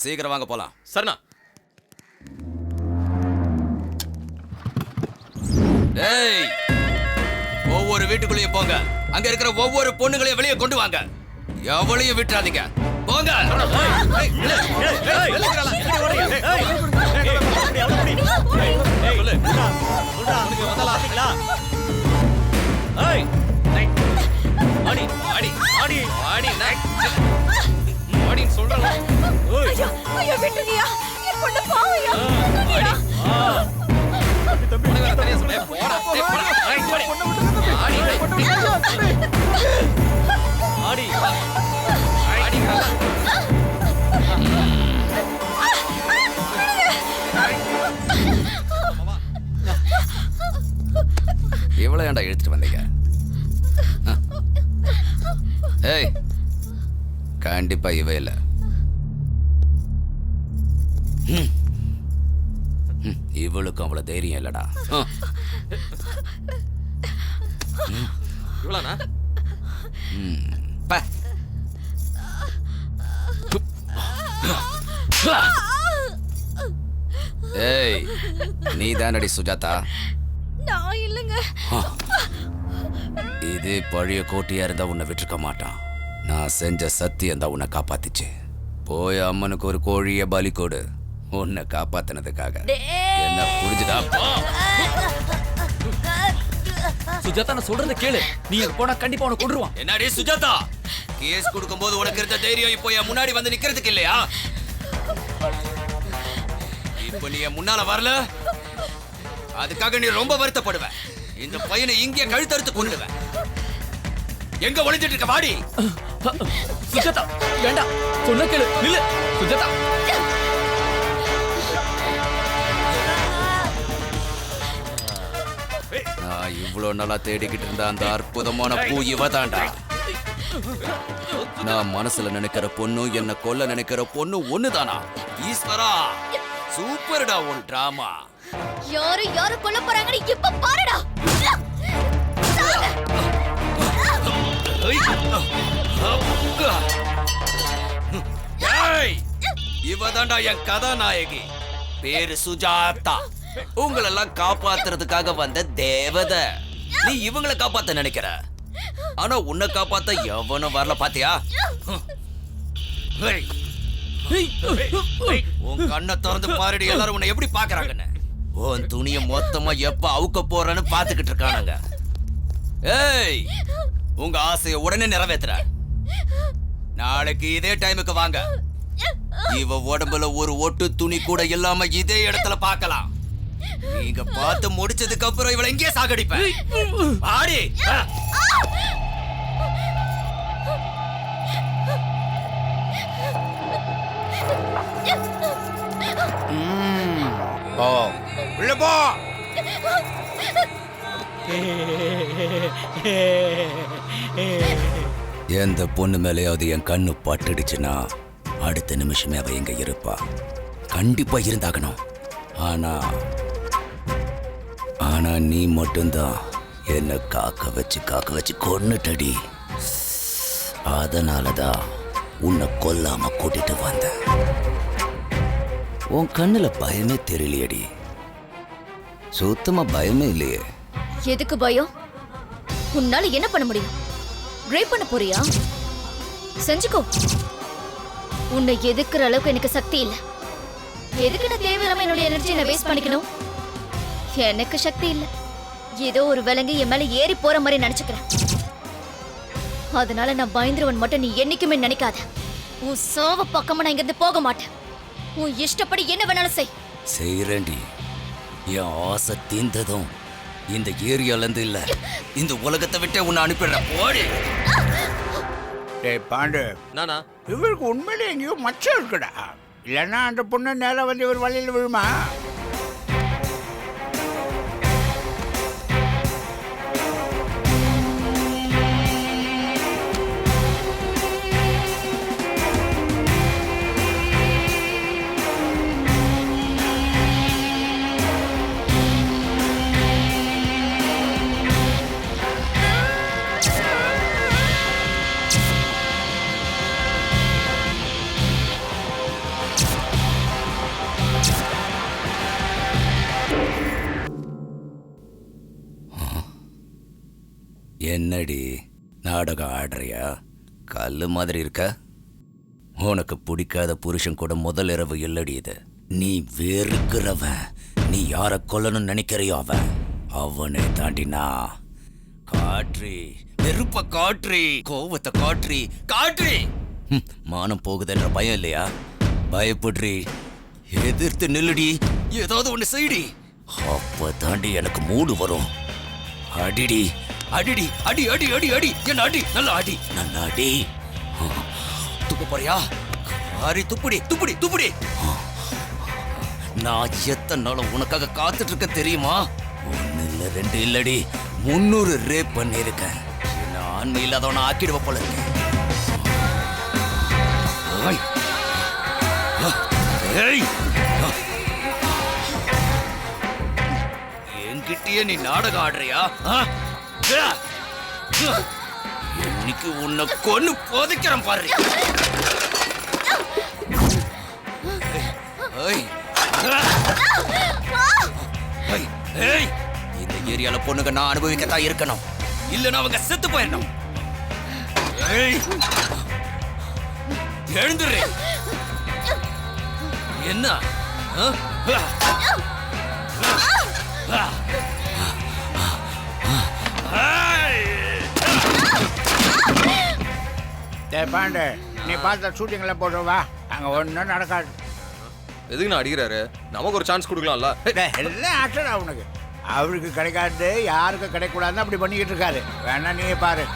சீக்கிரம் வாங்க போலாம். சரணா. ஏய், ஒவ்வொரு வீட்டுக்குள்ளேயும் போங்க. அங்க இருக்கிற ஒவ்வொரு பொண்ணுங்களையும் வெளியே கொண்டு வாங்க. எவளையும் விட்டுறாதீங்க. போங்க. புடி, அவளை புடி. ஏய், சொல்லு. சொல்றா, சொல்றா. பாத்தீங்களா? ஏய், டேய். ஆடி, ஆடி, ஆடி, ஆடி, டேய். ஆடின்னு சொல்றேன். ஓய். ஐயோ விட்டுருங்கயா என் பொண்ணு பாவையா ஆடி. உனக்கு வேற தெரியாது சொல்லு. போடா, டேய், போடா. ஆடி, ஆடி. ஆடி, ஆடி. ஆடிங்கிறல்ல. இவ்வளோ ஏன்டா எடுத்துட்டு வந்தீங்க? ஏய், கண்டிப்பா இவ இல்ல. இவளுக்கும் அவ்வளவு தைரியம் இல்லடா. இவ்வளோண்ணா? பா. ஏய், நீ தானடி சுஜாதா? நான் இல்லைங்க. இது பழைய கோட்டையா இருந்தா உன்னை விட்டுருக்க மாட்டான். நான் செஞ்ச சத்தியம் தான் உன்னை காப்பாத்துச்சு. போய் அம்மனுக்கு ஒரு கோழிய பலி கொடு, உன்னை காப்பாத்தினதுக்காக. என்ன புரிஞ்சுதா? சுஜாதா நான் சொல்றத கேளு. நீ அங்க போனா கண்டிப்பா உன்னை கொன்றுவான். என்னடி சுஜாதா, கேஸ் கொடுக்கும்போது உனக்கு இருந்த தைரியம் இப்போ என் முன்னாடி வந்து நிக்கிறதுக்கு இல்லையா? இப்போ நீ என் முன்னால வரல, அதுக்காக நீ ரொம்ப வருத்தப்படுவ. இந்த பையனை இங்கே கழுத்தறுத்து கொண்டுடுவேன். எங்க ஒளிஞ்சிட்டு இருக்க? வாடி. சுஜாதா வேண்டாம், சொன்ன கேளு. நில்லு சுஜாதா. நான் இவ்வளவு நாளா தேடிக்கிட்டு இருந்த அந்த அற்புதமான பூ இவதாண்டா. நான் மனசுல நினைக்கிற பொண்ணு, என்ன கொல்ல நினைக்கிற பொண்ணு ஒண்ணுதானா? ஈஸ்வரா, சூப்பர்டா உன் டிராமா. யாரு யாரு கொல்ல போறாங்கன்னு இப்ப பாருடா. இவதாண்டா என் கதாநாயகி, பேரு சுஜாதா. உங்களெல்லாம் காப்பாத்துறதுக்காக வந்த தேவதை. நீ இவங்களை காப்பாத்த நினைக்கிற, ஆனா உன்னை காப்பாத்த எவனும் வரல. பாத்தியா? உன் கண்ணை திறந்து பாருடி, எல்லாரும் உன்னை எப்படி பாக்குறாங்கன்னு. உன் துணியை மொத்தமா எப்ப அவுக்க போறன்னு பாத்துக்கிட்டு இருக்கானுங்க. ஏய், உங்க ஆசையை உடனே நிறைவேத்துற. நாளைக்கு இதே டைமுக்கு வாங்க. இவ உடம்புல ஒரு ஒட்டு துணி கூட இல்லாம இதே இடத்துல பார்க்கலாம். நீங்க பார்த்து முடிச்சதுக்கு அப்புறம் இவளை எங்கே சாகடிப்பேன். ஆடி. போ உள்ள போ. எந்த பொண்ணு மேலேயாவது என் கண்ணு பட்டுடுச்சுன்னா அடுத்த நிமிஷமே அவ எங்க இருப்பா. கண்டிப்பா இருந்தாகணும். ஆனா ஆனா நீ மட்டும்தான் என்ன காக்க வச்சு கொன்னுட்டடி. அதனாலதான் உன்னை கொல்லாம கூட்டிட்டு வந்த. உன் கண்ணுல பயமே தெரியலையடி. சுத்தமா பயமே இல்லையே. எதுக்கு பயம்? உன்னால என்ன பண்ண முடியும்? ரேப் பண்ண போறியா? செஞ்சுக்கோ. உன்னை எதுக்குற அளவுக்கு எனக்கு சக்தி இல்ல. எதுக்கு நான் தேவையில்லாம என்னோட எனர்ஜியை நான் வேஸ்ட் பண்ணிக்கணும்? எனக்கு சக்தி இல்ல. ஏதோ ஒரு விலங்கு என் மேல ஏறி போற மாதிரி நினைச்சுக்கிறேன். அதனால நான் பயந்துருவன் மட்டும் நீ என்னைக்குமே நினைக்காத. உன் சாவ பக்கமா நான் இங்கிருந்து போக மாட்டேன். உன் இஷ்டப்படி என்ன வேணாலும் செய். செய்யறேன்டி. என் ஆசை தீர்ந்ததும் இந்த ஏரியால இருந்து இல்ல, இந்த உலகத்தை விட்டே உன்னை அனுப்பிடுறேன். போடி. டேய் பாண்டு, நானா? இவருக்கு உண்மையிலே எங்கேயோ மச்சம் இருக்குடா. இல்லைன்னா அந்த பொண்ணு நேரம் வந்து இவர் வழியில் விழுமா? என்னடி நாடகம் ஆடுறியா? கல்லு மாதிரி இருக்க. உனக்கு பிடிக்காத புருஷன் கூட முதல் இரவு இல்லடி இது. நீ வெறுக்கிறவன், நீ யார கொல்லணும்னு நினைக்கிறியோ அவனை தாண்டினா காற்றி, நெருப்ப காற்றி, கோவத்தை காற்றி காற்றி. மானம் போகுதுன்ற பயம் இல்லையா? பயப்படுறி, எதிர்த்து நில்லுடி, ஏதாவது ஒண்ணு செய்டி. அப்ப தாண்டி எனக்கு மூடு வரும். அடிடி அடிடி அடி அடி அடி அடி என்ன அடி, நல்லா அடி, நல்லா அடி. துப்ப போறியா? அரி துப்புடி துப்புடி துப்புடி. நான் எத்தனை நாளும் உனக்காக காத்துட்டு இருக்க தெரியுமா? 1 இல்ல 2 இல்லடி 300 ரேப் பண்ணிருக்கேன். என்ன ஆண்மை இல்லாதவன ஆக்கிடுவ போல இருக்கேன். என்கிட்டயே நீ நாடகம் ஆடுறியா? இன்னைக்கு உன்னை கொன்னு போதைக்கிறேன் பாரு. இந்த ஏரியால பொண்ணுங்க நான் அனுபவிக்கத்தான் இருக்கணும், இல்லைன்னா அவங்க செத்து போயிடணும். எழுந்துரு. என்ன பாண்டு, நீ பார்த்த ஷூட்டிங்லாம் போடுவா, அங்கே ஒன்றும் நடக்காது. எதுக்கு நான் அடிக்கிறாரு? நமக்கு ஒரு சான்ஸ் கொடுக்கலாம்ல. எல்லாம் ஆக்டரா உனக்கு? அவருக்கு கிடைக்காது, யாருக்கு கிடைக்கூடாதுன்னு அப்படி பண்ணிக்கிட்டு இருக்காரு. வேணா நீ பாரு.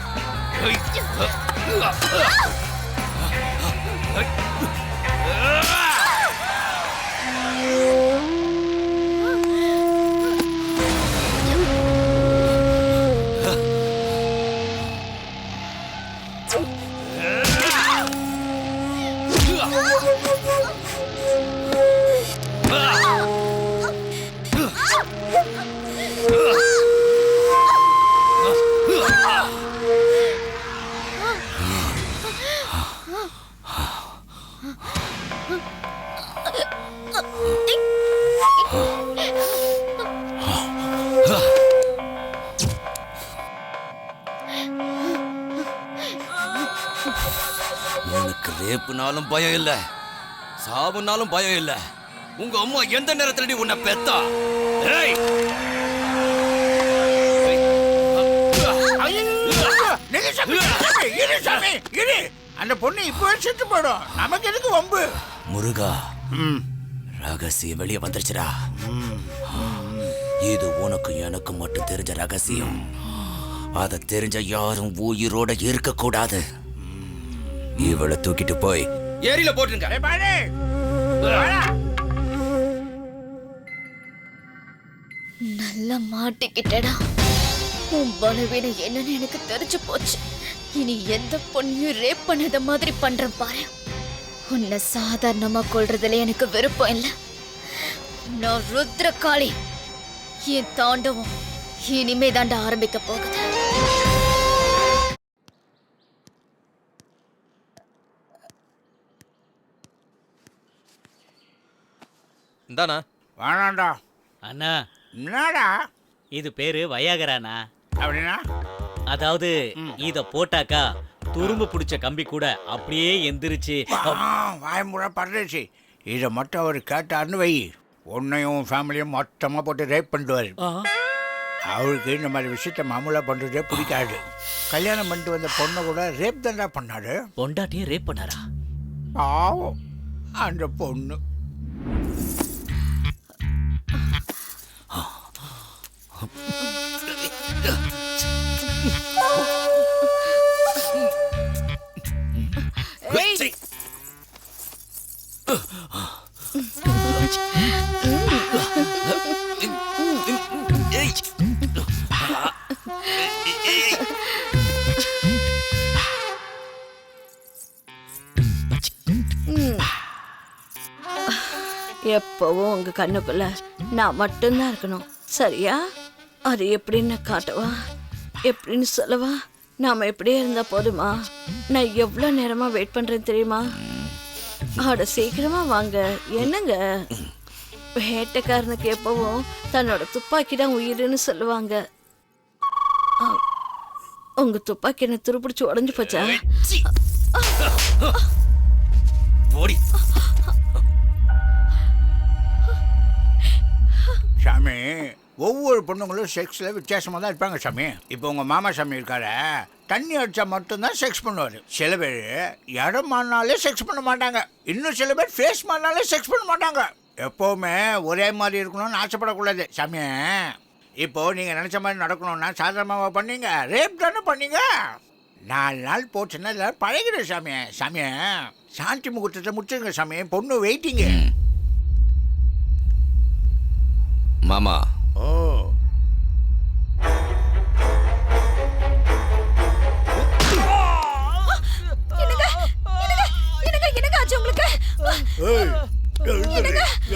உனக்கு ரேப்புனாலும் பயம் இல்ல, சாவுனாலும் பயம் இல்ல. உங்க அம்மா எந்த நேரத்துல உன்னை பெத்தா? அந்த பொண்ணு இப்போ செத்து போடும், நமக்கு எதுக்கு வம்பு? முருகா, ரகசியம் வெளியே வந்துருச்சுடா. இது உனக்கு எனக்கு மட்டும் தெரிஞ்ச ரகசியம். அதை தெரிஞ்ச யாரும் உயிரோட இருக்க கூடாது. இவளை தூக்கிட்டு போய் ஏரியில போட்டுருங்க. நல்லா மாட்டிக்கிட்டடா. உன் பலவீனம் என்னன்னு எனக்கு தெரிஞ்சு போச்சு. இனி எந்த பொண்ணையும் ரேப் பண்ணத மாதிரி பண்றேன் பாரு. உன்னை சாதாரணமா கொல்றதுல எனக்கு விருப்பம் இல்லை. நான் ருத்ரகாளி. என் தாண்டவம் இனிமே தாண்ட ஆரம்பிக்க போகுது. இந்தானா? வேணாண்டா. அண்ணா, என்னடா இது பேரு வயாகரானா? அப்படின்னா? அதாவது இத போட்டாக்கா துரும்பு பிடிச்ச கம்பி கூட அப்படியே எந்திரிச்சு வாய்முறை படுறச்சு. இதை மட்டும் அவர் கேட்டார்னு வை, உன்னையும் ஃபேமிலியும் மொத்தமாக போட்டு ரேப் பண்ணிடுவார். அவருக்கு இந்த மாதிரி விஷயத்த மாமூலாக பண்ணுறதே பிடிக்காது. கல்யாணம் பண்ணிட்டு வந்த பொண்ணை கூட ரேப் தான்டா பண்ணாரு. பொண்டாட்டியும் ரேப் பண்ணாரா? பாவம் அந்த பொண்ணு. எப்பவும் உங்க கண்ணுக்குள்ள நான் மட்டும்தான் இருக்கணும், சரியா? அது எப்படின்னு காட்டவா, எப்படின்னு சொல்லவா? நாம எப்படியே இருந்தா போதுமா? நான் எவ்வளவு நேரமா வெயிட் பண்றேன் தெரியுமா? அட சீக்கிரமா வாங்க. என்னங்க, வேட்டைக்காரனுக்கு எப்பவும் தன்னோட துப்பாக்கி தான் உயிருன்னு சொல்லுவாங்க. உங்க துப்பாக்கி என்ன துருப்பிடிச்சு உடஞ்சு போச்சா? சாமி ஒவ்வொரு பொண்ணுங்களும் செக்ஸில் வித்தியாசமாக தான் இருப்பாங்க சாமி. இப்போ உங்கள் மாமா சாமி இருக்காரு, தண்ணி அடித்தா மட்டும்தான் செக்ஸ் பண்ணுவார். சில பேர் இடம் மாறினாலே செக்ஸ் பண்ண மாட்டாங்க. இன்னும் சில பேர் ஃபேஸ் மாறினாலே செக்ஸ் பண்ண மாட்டாங்க. எப்போவுமே ஒரே மாதிரி இருக்கணும்னு ஆசைப்படக்கூடாது சாமி. இப்போது நீங்கள் நினச்ச மாதிரி நடக்கணும்னா சாதாரணமாக பண்ணீங்க, ரேப் தானே பண்ணீங்க. 4 நாள் போச்சுன்னா எல்லோரும் பழகிடும் சாமி. சாமி சாந்தி முகூர்த்தத்தை முடிச்சுங்க சாமி, பொண்ணு வெயிட்டிங்க. மாமா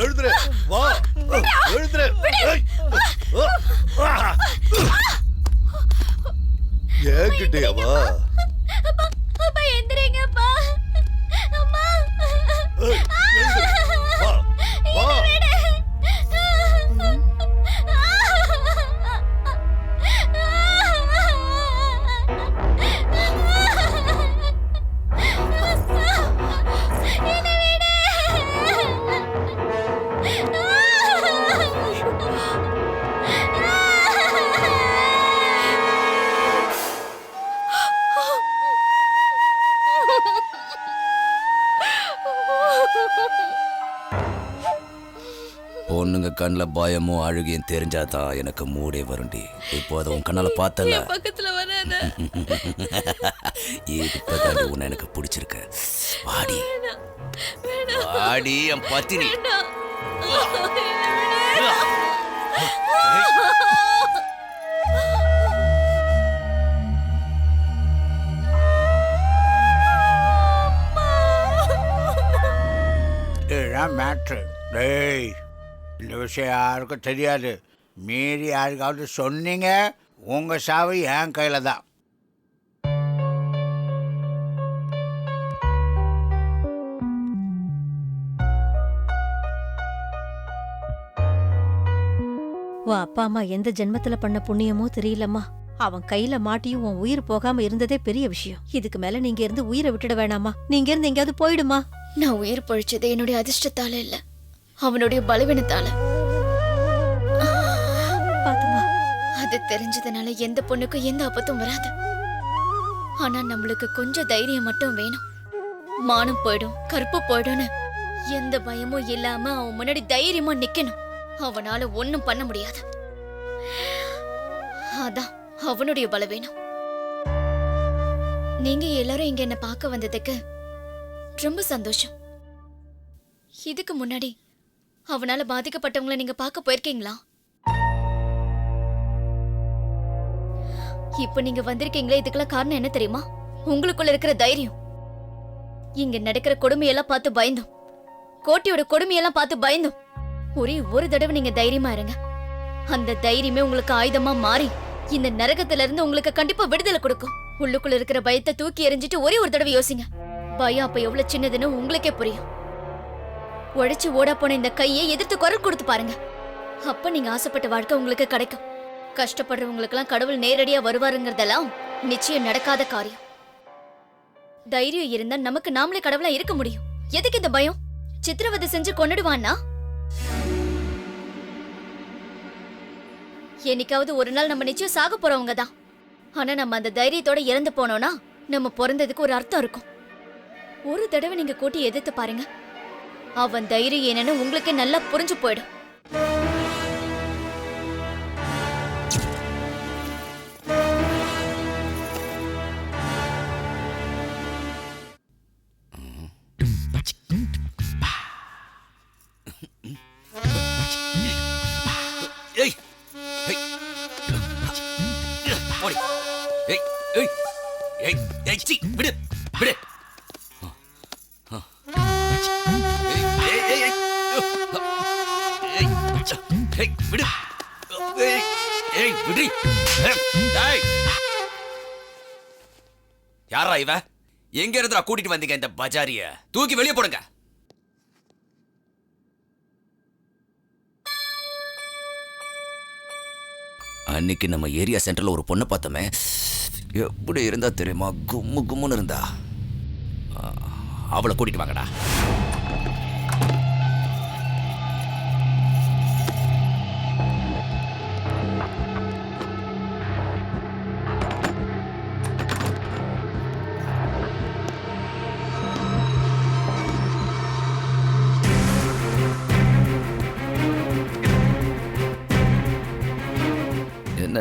எழுதுற வா, எழுதுற ஏகிட்டே வா. அப்பா எந்திரிங்கப்பா. அம்மா வா வா. பொண்ணுங்க கண்ணில் பயமும் அழுகையும் தெரிஞ்சாதான் எனக்கு மூடே வருண்டி. இப்போ அதை உன் கண்ணால பார்த்தல, பக்கத்துல வராத. இப்பதாண்டி உன்னை எனக்கு பிடிச்சிருக்கு. வாடி வாடி என் பத்தினி. இதுதான் மேட்ரு. டேய், இந்த விஷயம் யாருக்கும் தெரியாது. மீறி யாருக்காவது சொன்னீங்க, உங்கள் சாவு என் கையில் தான். உன் அப்பா அம்மா எந்த ஜென்மத்துல பண்ண புண்ணியமோ தெரியலம்மா. அவன் கையில மாட்டியும் உன் உயிர் போகாம இருந்ததே பெரிய விஷயம். இதுக்கு மேல நீங்க இருந்து உயிரை விட்டுட வேணாமா. நீங்க இருந்து எங்கேயாவது போயிடுமா. நான் உயிர் பொழிச்சது என்னுடைய அதிர்ஷ்டத்தால இல்ல, அவனுடைய பலவீனத்தால. அது தெரிஞ்சதுனால எந்த பொண்ணுக்கும் எந்த ஆபத்தும் வராது. ஆனா நம்மளுக்கு கொஞ்சம் தைரியம் மட்டும் வேணும். மானம் போயிடும், கற்பு போயிடும்னு எந்த பயமும் இல்லாம அவன் முன்னாடி தைரியமா நிக்கணும். அவனால ஒண்ணும் பண்ண முடியாது. அதான் அவனுடைய பலவீனம். நீங்க எல்லாரும் இங்க என்ன பார்க்க வந்ததுக்கு ரொம்ப சந்தோஷம். இதுக்கு முன்னாடி அவனால பாதிக்கப்பட்டவங்களை நீங்க பார்க்க போயிருக்கீங்களா? இப்ப நீங்க வந்திருக்கீங்களே, இதுக்கெல்லாம் காரணம் என்ன தெரியுமா? உங்களுக்குள்ள இருக்கிற தைரியம். இங்க நடக்கிற கொடுமையெல்லாம் பார்த்து பயந்தோம், கோட்டையோட கொடுமையெல்லாம் பார்த்து பயந்தோம். ஒரே ஒரு தடவை நீங்க தைரியமா இருங்க. அந்த தைரியமே உங்களுக்கு ஆயுதமா மாறி இந்த நரகத்துல இருந்து உங்களுக்கு கண்டிப்பா விடுதலை கொடுக்கும். உள்ளுக்குள்ள இருக்கிற பயத்தை தூக்கி எறிஞ்சிட்டு ஒரே ஒரு தடவை யோசிங்க. பயம் அப்ப எவ்வளவு சின்னதுன்னு உங்களுக்கே புரியும். உடைச்சு ஓடா போன இந்த கையை எதிர்த்து குரல் கொடுத்து பாருங்க. அப்ப நீங்க ஆசைப்பட்ட வாழ்க்கை உங்களுக்கு கிடைக்கும். கஷ்டப்படுறவங்களுக்கெல்லாம் கடவுள் நேரடியா வருவாருங்கிறதெல்லாம் நிச்சயம் நடக்காத காரியம். தைரியம் இருந்தா நமக்கு நாமளே கடவுளா இருக்க முடியும். எதுக்கு இந்த பயம்? சித்திரவதை செஞ்சு கொன்னுடுவான்னா? என்னைக்காவது ஒரு நாள் நம்ம நிச்சயம் சாக போறவங்க தான். ஆனா நம்ம அந்த தைரியத்தோட இறந்து போனோம்னா நம்ம பிறந்ததுக்கு ஒரு அர்த்தம் இருக்கும். ஒரு தடவை நீங்க கூட்டி எதிர்த்து பாருங்க. அவன் தைரியம் என்னன்னு உங்களுக்கு நல்லா புரிஞ்சு போயிடும். விடு விடு. விடு. யாரா இவ? எங்க இருந்தா கூட்டிட்டு வந்தீங்க இந்த பஜாரிய? தூக்கி வெளியே போடுங்க. அன்னைக்கு நம்ம ஏரியா சென்டர்ல ஒரு பொண்ணை பார்த்தோமே, எப்படி இருந்தா தெரியுமா? கும்மு கும்முன்னு இருந்தா. அவளை கூட்டிட்டு வாங்கடா.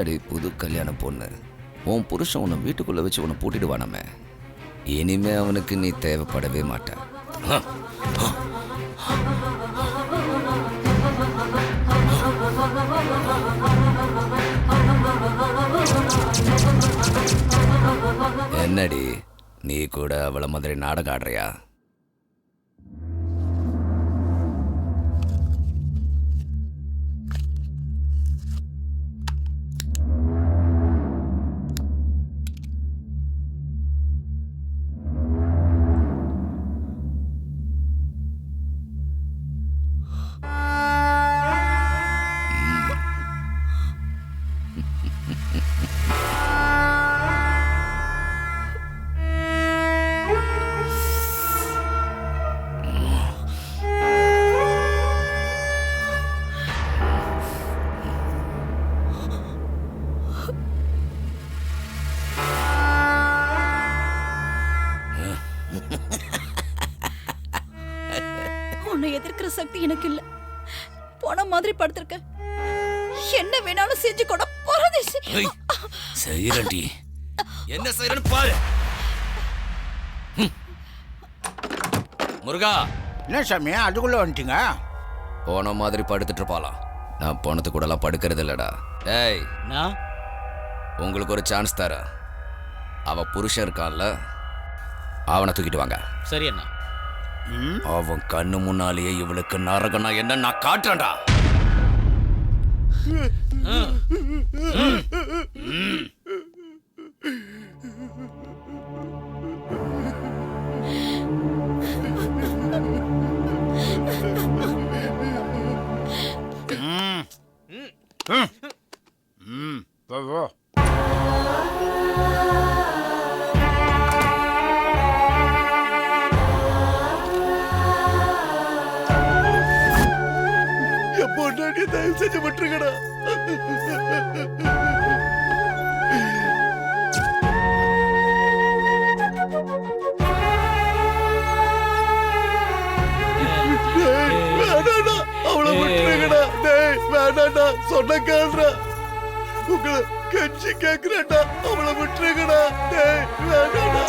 என்னடி புது கல்யாண பொண்ணு, உன் புருஷன் உன்னை வீட்டுக்குள்ள வச்சு உன்னை பூட்டிடுவானமே. இனிமே அவனுக்கு நீ தேவைப்படவே மாட்ட. என்னடி நீ கூட அவளை மாதிரி நாடகம் ஆடுறியா? உன்னை எதிர்க்கிற சக்தி எனக்கு இல்ல. போன மாதிரி படுத்திருக்க. என்ன வேணாலும் செஞ்சு கூட பரதேசி. செய்யறடி, என்ன செய்யறன்னு பாரு. முருகா, என்ன சாமி அதுக்குள்ள வந்துட்டீங்க? போன மாதிரி படுத்துட்டு இருப்பாளாம். நான் போனது கூட எல்லாம் படுக்கிறது இல்லடா. டேய், உங்களுக்கு ஒரு சான்ஸ் தரேன். அவ புருஷன் இருக்கான்ல, அவனை தூக்கிட்டு வாங்க. சரி அண்ணா. அவன் கண்ணு முன்னாலேயே இவளுக்கு நரகனா என்ன நான் காட்டுறேன்டா. போ. பொண்டாட்டியை தயவு செஞ்சு விட்டுருக்கடா. வேணாடா, அவளை விட்டுருக்கடா. டேய் வேணாடா, சொன்ன கேள்றா. உங்களை கெஞ்சி கேக்குறேன்டா, அவளை விட்டுருக்கடா. டேய் வேணாடா.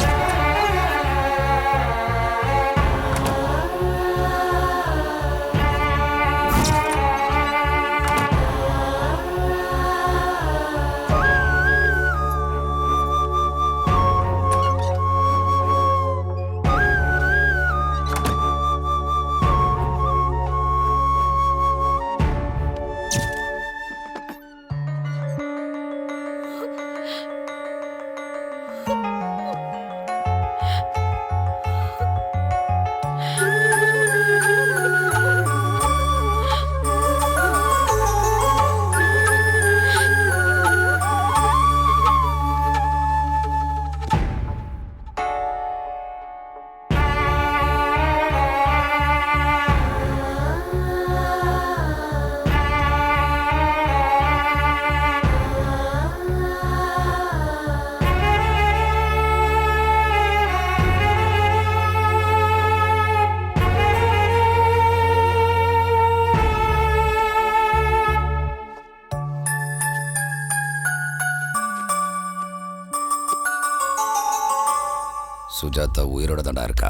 சுஜாதா உயிரோட தாண்டா இருக்கா.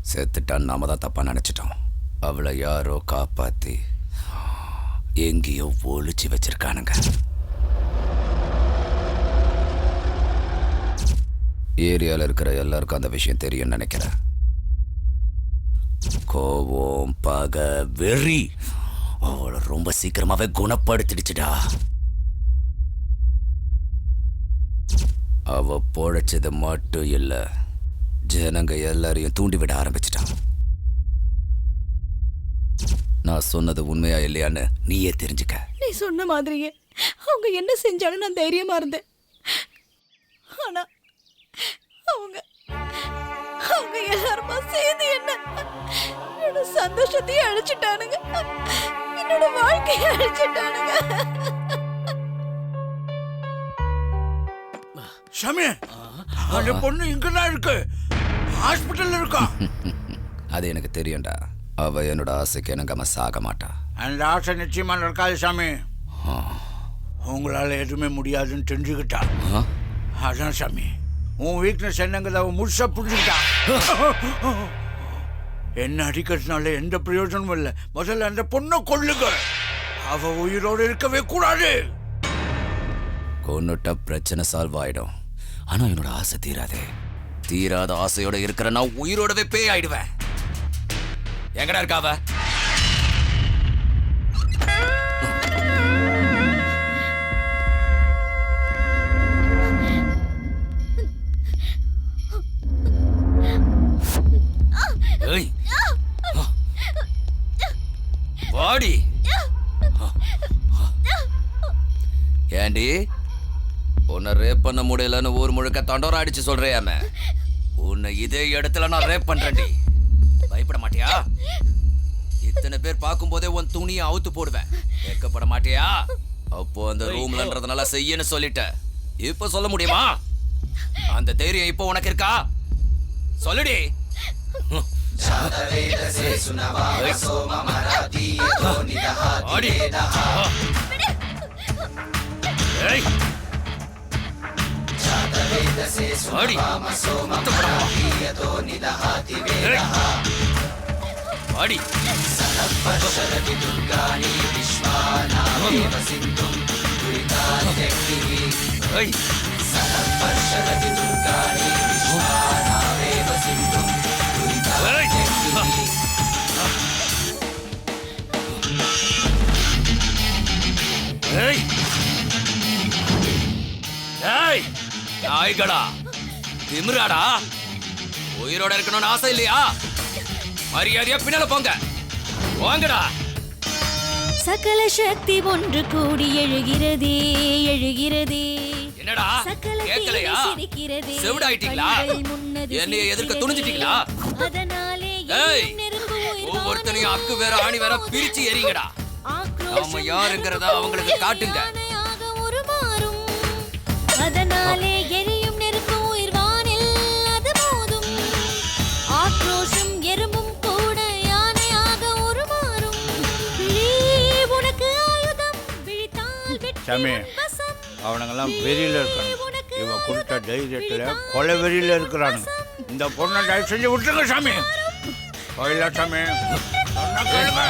செத்துட்டான்னு நாம தான் தப்பா நினைச்சிட்டோம். அவளை யாரோ காப்பாத்தி எங்கேயோ ஒளிச்சு வச்சிருக்கானுங்க. ஏரியால இருக்கிற எல்லாருக்கும் அந்த விஷயம் தெரியும்னு நினைக்கிறேன். கோபம், பகை, வெறி அவளை ரொம்ப சீக்கிரமாவே குணப்படுத்திடுச்சுடா. அவ பொழைச்சது மட்டும் இல்ல, ஜனங்க எல்லாரையும் தூண்டிவிட ஆரம்பிச்சிட்டான். நான் சொன்னது உண்மையா இல்லையான்னு நீயே தெரிஞ்சுக்க. நீ சொன்ன மாதிரியே அவங்க என்ன செஞ்சாலும் நான் தைரியமா இருந்தேன். ஆனா அவங்க அவங்க எல்லாருமா சேர்ந்து என்னோட சந்தோஷத்தையே அழிச்சிட்டானுங்க. என்னோட வாழ்க்கையை அழிச்சிட்டானுங்க. சாமி, அந்த பொண்ணு இங்கதான் இருக்கு, ஹாஸ்பிட்டல்ல இருக்கா. அது எனக்கு தெரியும்டா. அவ என்னோட ஆசைக்கு எனக்கு சாக மாட்டா. அந்த ஆசை நிச்சயமா நடக்காது சாமி. உங்களால எதுவுமே முடியாதுன்னு தெரிஞ்சுக்கிட்டா. அதான் சாமி, உன் வீக்னஸ் என்னங்கிறத அவன் முழுசா புரிஞ்சுக்கிட்டா. என்ன அடிக்கிறதுனால எந்த பிரயோஜனமும் இல்லை. முதல்ல அந்த பொண்ணை கொல்லுங்க. அவ உயிரோடு இருக்கவே கூடாது. கொன்னுட்ட பிரச்சனை சால்வ் ஆயிடும். ஆனா என்னோட ஆசை தீராதே. தீராத ஆசையோட இருக்கிற நான் உயிரோடவே பேய் ஆயிடுவேன். எங்கடா இருக்காவ? ஏய், வாடி. ஏண்டி உன்னை ரேப் பண்ண முடியலன்னு ஊர் முழுக்க தண்டோரா அடிச்சு சொல்றியாமே, உன்னை இதே இடத்துல நான் ரேப் பண்றேன்டி. பயப்பட மாட்டியா? இத்தனை பேர் பார்க்கும் போதே உன் துணியை அவுத்து போடுவேன். கேட்கப்பட மாட்டியா? அப்போ அந்த ரூம்லன்றதுனால செய்யன்னு சொல்லிட்ட. இப்ப சொல்ல முடியுமா? அந்த தைரியம் இப்போ உனக்கு இருக்கா? சொல்லுடி. ஆடி. ஏய், ஆடி. ஆடி. ஏய். ஏய். ஏய், நாய்களா, திமிராடா, உயிரோட இருக்கணும்னு ஆசை இல்லையா? மரியாதையா பின்னால போங்க. வாங்கடா. சகல சக்தி ஒன்று கூடி எழுகிறதே எழுகிறதே. என்னடா கேட்கலையா? செவிடாயிட்டீங்களா? என்னைய எதிர்க்க துணிஞ்சிட்டீங்களா? ஏய், ஒவ்வொருத்தனையும் அக்கு வேற ஆணி வேற பிரிச்சு எறிங்கடா. நாம யாருங்கிறத அவங்களுக்கு காட்டுங்க. அதனாலே எரியும் நெருப்பு உயிர் வானில் அது மோதும். ஆக்ரோஷம் எறும்பும் கூட யானையாக உருமாறும். உனக்கு ஆயுதம் விழித்தால் சாமி, அவனுங்கெல்லாம் வெறியில இருக்கானுங்க. இவன் கொடுத்த தைரியத்துல கொலை வெறியில இருக்கிறானுங்க. இந்த பொண்ணை தயவு செஞ்சு விட்டுருங்க சாமி. கோயிலா சாமி, சொன்னா கேளுங்க.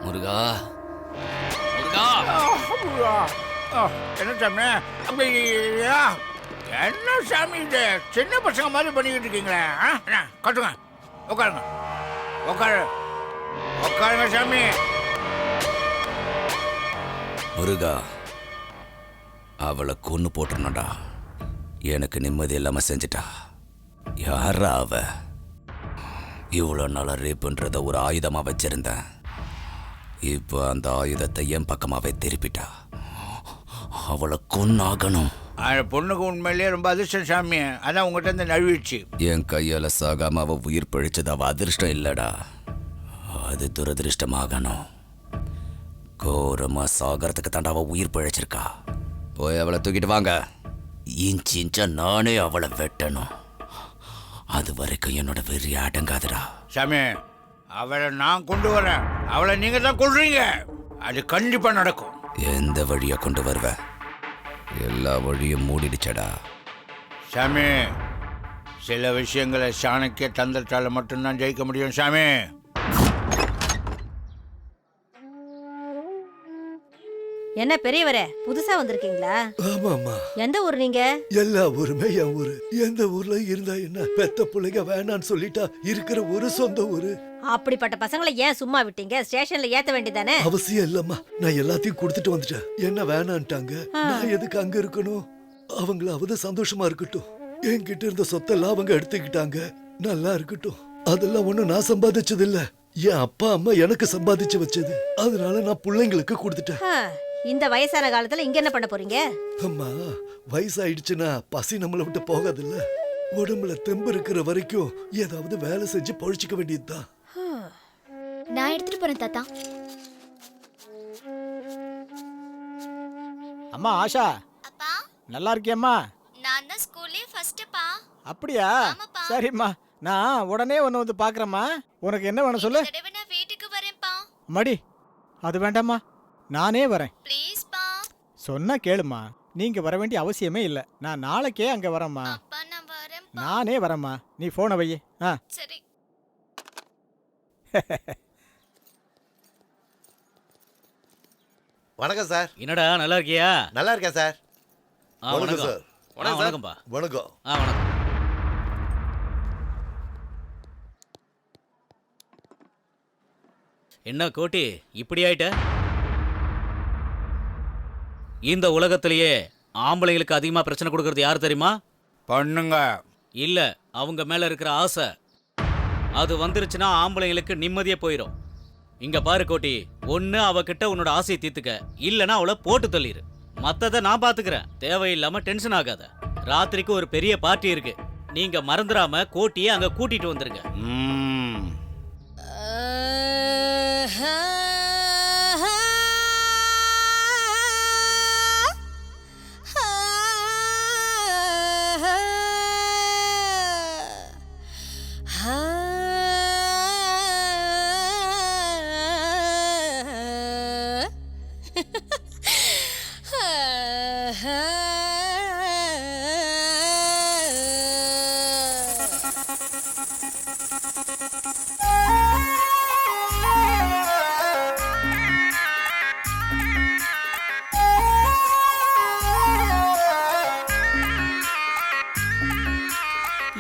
முருகா, முருகா. என்ன சாமி அப்படியா? என்ன சாமி இது? சின்ன பசங்க மாதிரி பண்ணிக்கிட்டு இருக்கீங்களே. கட்டுங்க, உட்காருங்க, உட்காருங்க சாமி. முருகா, அவளை கொன்னு போட்டுருனடா. எனக்கு நிம்மதி இல்லாம செஞ்சிட்டா. யாரா அவ? இவ்வளவு நாள ரேப்புன்றத ஒரு ஆயுதமா வச்சிருந்தேன். இப்போ அந்த ஆயுதத்தை என் பக்கமாவே திருப்பிட்டா. அவளை கொன்னாகணும். அந்த பொண்ணுக்கு உண்மையிலேயே ரொம்ப அதிர்ஷ்டம் சாமி. அதான் உங்ககிட்ட இருந்து நழுவிடுச்சு. என் கையால சாகாம அவ உயிர் பழிச்சது அவ அதிர்ஷ்டம் இல்லடா, அது துரதிருஷ்டமாகணும். கோரமா சாகரத்துக்கு தாண்டா அவ உயிர் பழிச்சிருக்கா. போய் அவளை தூக்கிட்டு வாங்க. இன்ச்சு இன்ச்சா நானே அவளை வெட்டணும். அது வரைக்கும் என்னோட வெறி அடங்காதுடா. சாமி, அவளை நான் கொண்டு வரேன். அவளை நீங்க தான் கொள்றீங்க. அது கண்டிப்பா நடக்கும். எந்த வழியா கொண்டு வருவ? எல்லா வழியும் மூடிடுச்சடா. சாமி, சில விஷயங்களை சாணக்கிய தந்திரத்தால மட்டும்தான் ஜெயிக்க முடியும் சாமி. என்ன பெரியவரே, புதுசா வந்திருக்கீங்களா? ஆமாமா. எந்த ஊர் நீங்க? எல்லா ஊருமே என் ஊரு. எந்த ஊர்ல இருந்தா என்ன? பெத்த பிள்ளைங்க வேணான்னு சொல்லிட்டா இருக்கிற ஒரு சொந்த ஊரு. அப்படிப்பட்ட பசங்களை ஏன் சும்மா விட்டீங்க? ஸ்டேஷன்ல ஏத்த வேண்டியதானே? அவசியம் இல்லம்மா. நான் எல்லாத்தையும் கொடுத்துட்டு வந்துட்டேன். என்ன வேணான்ட்டாங்க. நான் எதுக்கு அங்க இருக்கணும்? அவங்களாவது சந்தோஷமா இருக்கட்டும். என்கிட்ட இருந்த சொத்தெல்லாம் அவங்க எடுத்துக்கிட்டாங்க. நல்லா இருக்கட்டும். அதெல்லாம் ஒண்ணும் நான் சம்பாதிச்சது இல்ல. என் அப்பா அம்மா எனக்கு சம்பாதிச்சு வச்சது. அதனால நான் பிள்ளைங்களுக்கு கொடுத்துட்டேன். இந்த வயசான காலத்துல இங்க என்ன பண்ண போறீங்க? அம்மா, வயசாயிடுச்சுன்னா பசி நம்மளை விட்டு போகாதுல்ல. உடம்புல தெம்பு இருக்கிற வரைக்கும் ஏதாவது வேலை செஞ்சு பழிச்சுக்க வேண்டியதுதான். நான் எடுத்துட்டு போறேன் தாத்தா. அம்மா ஆஷா, அப்பா, நல்லா இருக்கியம்மா? நான் தான் ஸ்கூல்லே ஃபர்ஸ்ட்ப்பா. அப்படியா? சரிம்மா, நான் உடனே ஒன்று வந்து பார்க்குறேம்மா. உனக்கு என்ன வேணும் சொல்லு. தடவை நான் வீட்டுக்கு வரேன்ப்பா. மடி, அது வேண்டாம்மா, நானே வரேன். ப்ளீஸ்ப்பா. சொன்னா கேளுமா, நீங்க வர வேண்டிய அவசியமே இல்லை. நான் நாளைக்கே அங்க வரேம்மா. அப்பா நான் வரேன். நானே வரேம்மா, நீ போனை வை. சரி. வணக்கம் சார். என்னடா நல்லா இருக்கியா? நல்லா இருக்கேன் சார். வணக்கம் சார். வணக்கம்பா. வணக்கம். வணக்கம். என்ன கோட்டி இப்படி ஆயிட்ட? இந்த உலகத்திலேயே ஆம்பளைங்களுக்கு அதிகமா பிரச்சனை கொடுக்கறது யார் தெரியுமா? பண்ணுங்க. இல்ல, அவங்க மேல இருக்கிற ஆசை. அது வந்துருச்சுன்னா ஆம்பளைங்களுக்கு நிம்மதியே போயிடும். இங்க பாரு கோட்டி, ஒண்ணு அவகிட்ட உன்னோட ஆசையை தீர்த்துக்க, இல்லனா அவளை போட்டு தள்ளிரு. மத்தத நான் பாத்துக்கிறேன். தேவையில்லாம டென்ஷன் ஆகாத. ராத்திரிக்கு ஒரு பெரிய பார்ட்டி இருக்கு. நீங்க மறந்துடாம கோட்டியை அங்க கூட்டிட்டு வந்துருங்க.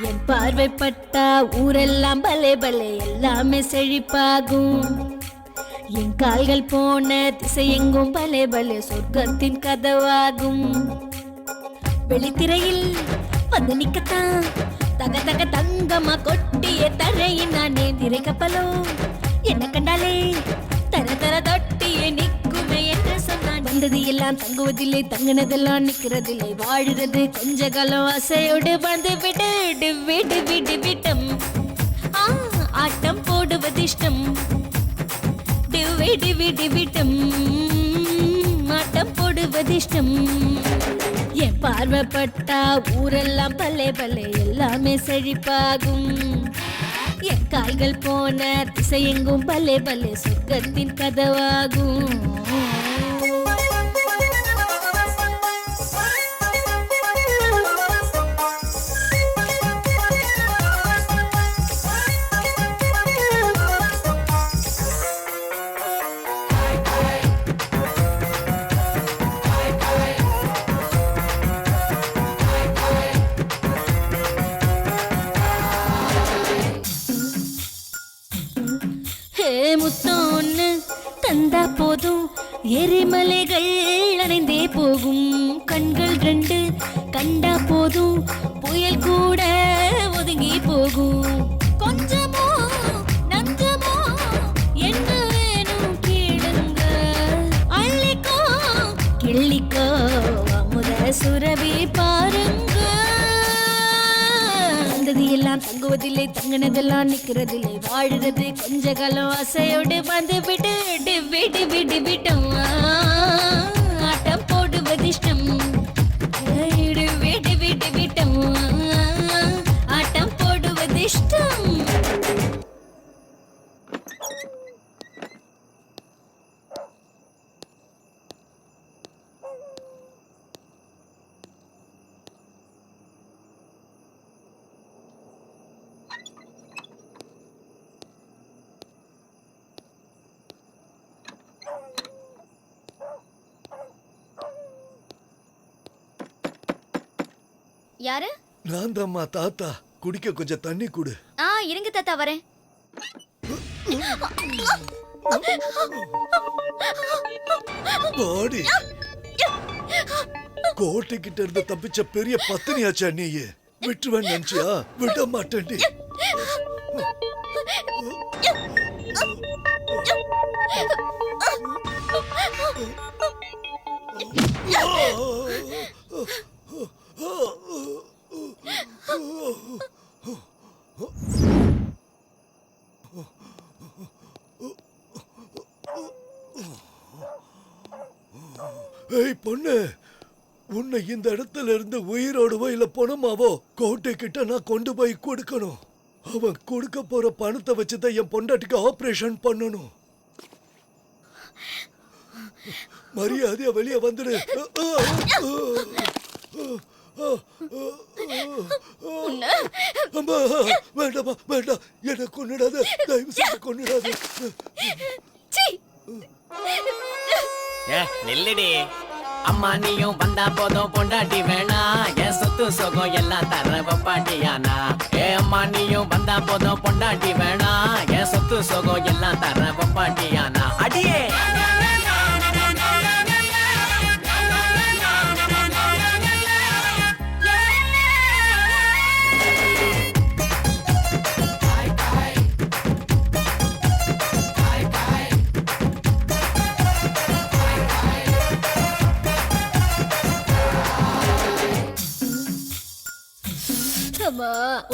என் பார்வைப்பட்டா ஊரெல்லாம் பலே பலே எல்லாமே செழிப்பாகும். என் கால்கள் போன திசை எங்கும் பலே பலே சொர்க்கத்தின் கதவாகும். வெளித்திரையில் வந்து நிக்கத்தான் தக தக தங்கமா கொட்டிய தரையின் நானே திரை கப்பலோ என்ன கண்டாலே தர தர தொட்டிய நிக்குமே என்று சொன்னான். வந்தது எல்லாம் தங்குவதில்லை, தங்குனதெல்லாம் நிக்கிறதில்லை, வாழுறது கொஞ்ச காலம் ஆசையோடு வந்து விடு விடு விடு விட்டம். ஆட்டம் போடுவது இஷ்டம். விடு விடு விட்டம். ஆட்டம் போடுவது இஷ்டம். என் பார்வைப்பட்டா ஊரெல்லாம் பல்லே பல்லே எல்லாமே செழிப்பாகும். என் கால்கள் போன திசை எங்கும் பல்லே பல்லே சொர்க்கத்தின் கதவாகும். முத்தோன்னு தந்தா போதும், எரிமலைகள் அணைந்தே போகும். கண்கள் ரெண்டு கண்டா போதும், புயல் கூட ஒதுங்கி போகும். கொஞ்சமோ நஞ்சமோ என்ன வேணும் கேளுங்க, அள்ளிக்கோ கிள்ளிக்கோ அமுத சுரபி பாருங்க. எல்லாம் தங்குவதில்லை, தங்கினதெல்லாம் நிக்கிறதில்லை, வாழுறது கொஞ்ச காலம் ஆசையோடு வந்து விடு விடு விடு விட்டம். ஆட்டம் போடுவது இஷ்டம். விடு விடு விடு விட்டம். ஆட்டம் போடுவது இஷ்டம். யாரு? நான் தாம்மா தாத்தா. குடிக்க கொஞ்சம் தண்ணி குடு. இருங்க தாத்தா, வரேன். பாடி கோட்டைக்கிட்ட இருந்து தப்பிச்ச பெரிய பத்தினியாச்சா நீ? விட்டுவேன் நினைச்சியா? விட மாட்டேன். ஏய் பொண்ணு, உன்னை இந்த இடத்துல இருந்து உயிரோடவோ இல்ல பணமாவோ கோட்டை கிட்ட நான் கொண்டு போய் கொடுக்கணும். அவன் கொடுக்க போற பணத்தை வச்சுதான் என் பொண்டாட்டிக்கு ஆபரேஷன் பண்ணணும். மரியாதையா வெளியே வந்துடு. அம்மா, வேண்டாமா வேண்டாம், என்ன கொன்னுடாத, தயவு செஞ்சு கொன்னுடாத. நெல்லுடி அம்மா, நீயும் வந்தா போதும், பொண்டாட்டி வேணா, என் சொத்து சொகம் எல்லாம் தர பப்பாட்டியானா. அம்மா, நீயும் வந்தா போதும், பொண்டாட்டி வேணா, என் சொத்து சொகம் எல்லாம் தர பப்பாட்டியானா. அடியே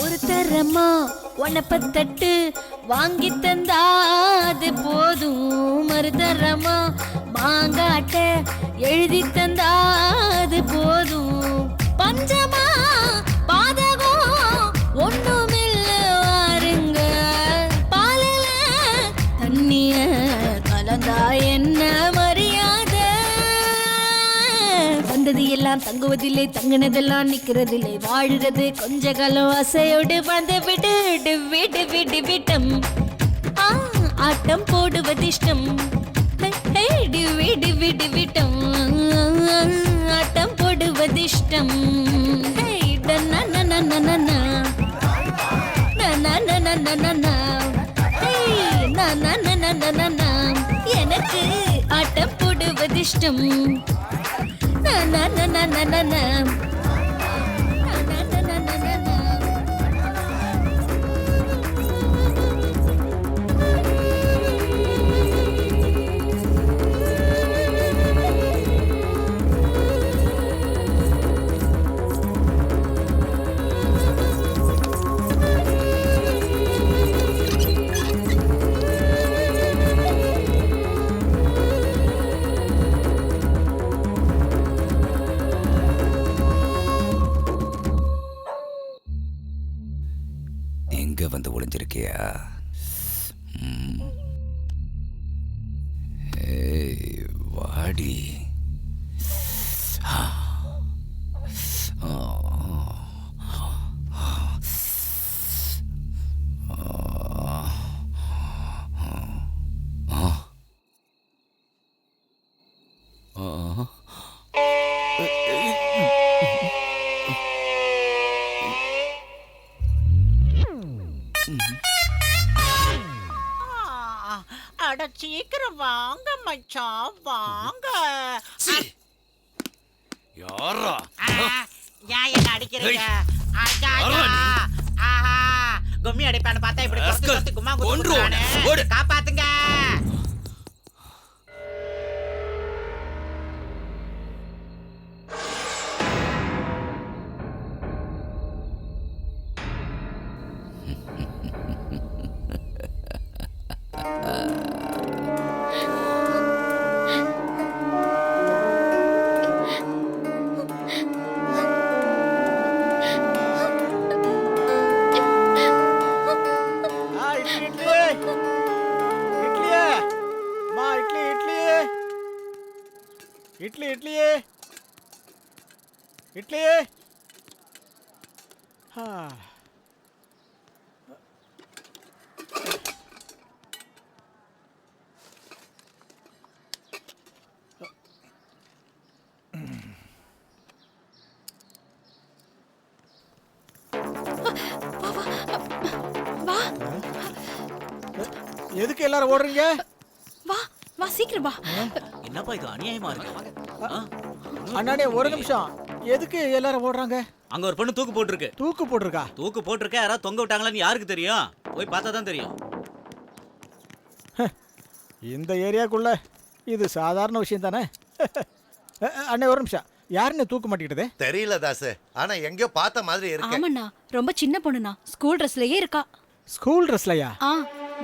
ஒரு தரமா உனப்பத்தட்டு வாங்கி தந்தாது போதும், மறுதரமா மாங்காட்ட எழுதி தந்தாது போதும். பஞ்சமா பாதகம் ஒண்ணுமில்ல வாருங்க, பாலில தண்ணிய கலந்தா என்ன மரியாதை. வந்தது எல்லாம் தங்குவதில்லை, தங்கினதெல்லாம் நிக்கிறதில்லை, வாழுறது கொஞ்ச காலம் அசையோடு வந்து விடு விடு விடு விட்டம். ஆட்டம் போடுவது இஷ்டம், விடு விடு விட்டம். ஆட்டம் போடுவது இஷ்டம். எனக்கு ஆட்டம் போடுவது இஷ்டம். எங்க வந்து ஒளிஞ்சிருக்கியா? ஏய், வாடி. அட சீக்கிரம் வாங்க மச்சான், வாங்க. யாரா ஏன் என்ன அடிக்கிறீங்க? கும்மி அடிப்பான்னு பார்த்தா இப்படி கும்மா குத்துறானே. காப்பாத்துங்க. இட்லி இட்லி இட்லி. எதுக்கு எல்லாரும் ஓடுறீங்க? வா வா சீக்கிரம் வா. என்னப்பா இது அநியாயமா இருக்கு? அண்ணாடே ஒரு நிமிஷம், எதுக்கு எல்லாரும் ஓடுறாங்க? அங்க ஒரு பொண்ணு தூக்கு போட்டுருக்கு. தூக்கு போட்டிருக்கா? தூக்கு போட்டிருக்க, யாராவது தொங்க விட்டாங்களான்னு யாருக்கு தெரியும்? போய் பார்த்தா தான் தெரியும். இந்த ஏரியாக்குள்ள இது சாதாரண விஷயம் தானே. அண்ணே ஒரு நிமிஷம், யாருன்னு தூக்க மாட்டேங்கிட்டது? தெரியல தாசு, ஆனா எங்கேயோ பார்த்த மாதிரி இருக்கு. ஆமாண்ணா, ரொம்ப சின்ன பொண்ணுண்ணா, ஸ்கூல் ட்ரெஸ்லயே இருக்கா. ஸ்கூல் ட்ரெஸ்லயா? ஆ,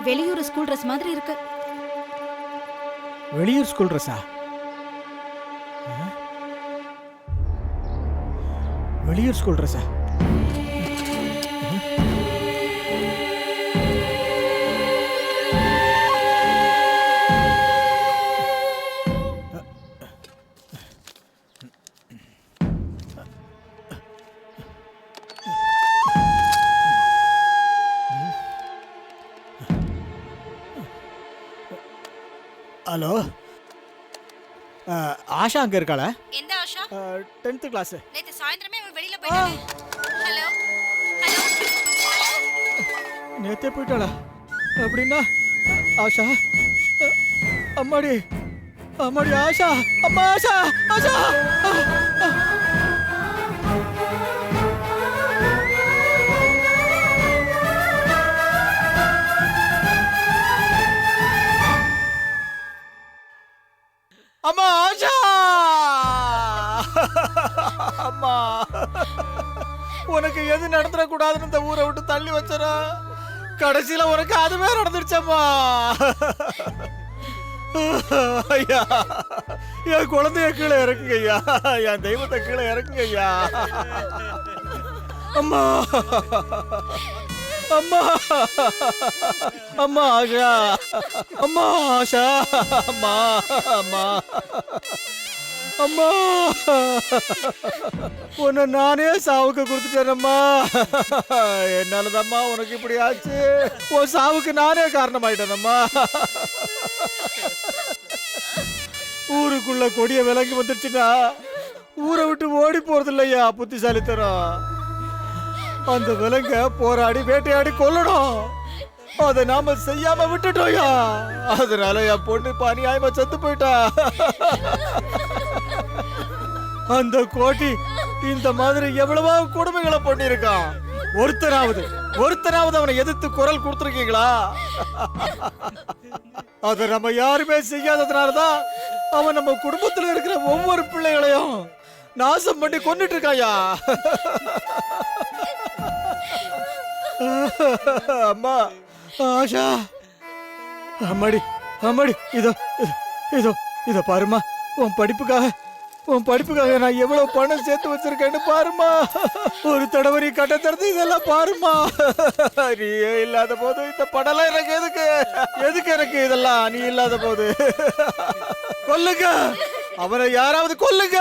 வெளியூர் ஸ்கூல் ட்ரெஸ் மாதிரி இருக்கு. வெளியூர் ஸ்கூல் ட்ரெஸ்ஸா? வெளியூர் ஸ்கூல் ட்ரெஸ்ஸா? ஹலோ, ஆஷா அங்க இருக்காளா? எந்த ஆஷா? 10th class. நேத்து சாயந்திரமே அவ வெளியில போயிட்டானே. ஹலோ ஹலோ, நேத்தே போயிட்டாளா? அப்படின்னா ஆஷா, அம்மாடி அம்மாடி ஆஷா, அம்மா ஆஷா, ஆஷா. அம்மா ஆஷா, அம்மா உனக்கு எது நடந்துடக்கூடாதுன்னு இந்த ஊரை விட்டு தள்ளி வச்சரா, கடைசியில உனக்கு அதுவே நடந்துருச்சம்மா. ஐயா, என் குழந்தைய கீழே இறக்குங்க ஐயா, என் தெய்வத்தை கீழே இறக்குங்க ஐயா. அம்மா அம்மா அம்மா ஆஷா, அம்மா ஆஷா, அம்மா அம்மா அம்மா, உன்னை நானே சாவுக்கு கொடுத்துட்டேனம்மா. என்னாலதாம்மா உனக்கு இப்படி ஆச்சு. உன் சாவுக்கு நானே காரணமாயிட்டேனம்மா. ஊருக்குள்ள கொடிய விலங்கி வந்துருச்சுன்னா ஊரை விட்டு ஓடி போறது இல்லையா புத்திசாலித்தனம். அந்த விலங்க போராடி வேட்டையாடி கொல்லணும், அதை நாம செய்யாம விட்டுட்டோயா. அதனால என் பொண்ணு அநியாயமா செத்து போயிட்டா. அந்த கோட்டி இந்த மாதிரி எவ்வளவோ கொடுமைகளை பண்ணிருக்கான். ஒருத்தராவது அவனை எதிர்த்து குரல் கொடுத்துருக்கீங்களா? அதை நம்ம யாருமே செய்யாததுனாலதான் அவன் நம்ம குடும்பத்துல இருக்கிற ஒவ்வொரு பிள்ளைகளையும் நாசம் பண்ணி கொண்டுட்டு இருக்காயா. அம்மா ஆஷா, அம்மாடி அம்மாடி, இதோ இதோ இதோ பாருமா, உன் படிப்புக்காக நான் எவ்வளவு பணம் சேர்த்து வச்சிருக்கேன்னு பாருமா. ஒரு தடவை நீ கட்ட திறந்து இதெல்லாம் பாருமா. நீயே இல்லாத போது இந்த படம்லாம் எனக்கு எதுக்கு எனக்கு இதெல்லாம்? நீ இல்லாத போது கொல்லுங்க அவனை, யாராவது கொல்லுங்க.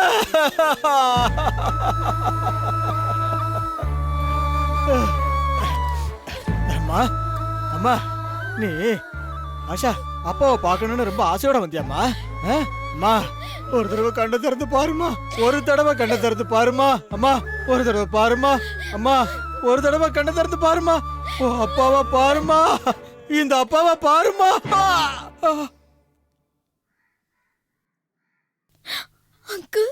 அம்மா அம்மா, நீ ஆஷா அப்பாவை பார்க்கணும்னு ரொம்ப ஆசையோட வந்தியாம்மா? அம்மா ஒரு தடவை கண்ணை திறந்து பாருமா, ஒரு தடவை கண்ணை திறந்து பாருமா. அம்மா ஒரு தடவை பாருமா, அம்மா ஒரு தடவை கண்ணை திறந்து பாருமா. ஓ அப்பாவை பாருமா, இந்த அப்பாவை பாருமா. அங்கு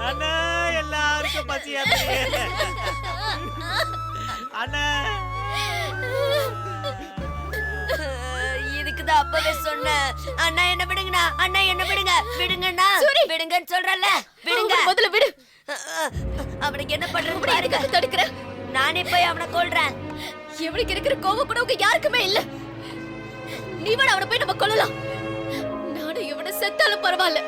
அண்ணா, எல்லாருக்கும் பசியா அண்ணா. இதுக்குதான் அப்பவே சொன்னேன், அண்ணா என்ன விடுங்கண்ணா, அண்ணா என்ன விடுங்க, விடுங்கண்ணா, விடுங்கன்னு சொல்றல, விடுங்க முதல்ல விடு. அவனுக்கு என்ன பண்றது பாருங்க, தடுக்கிறேன். நானே போய் அவனை கொல்றேன். எவனுக்கு இருக்கிற கோவம் கூட உங்க யாருக்குமே இல்ல. நீ வேணா அவனை போய் நம்ம கொல்லலாம். நானும் இவனை செத்தாலும் பரவாயில்ல.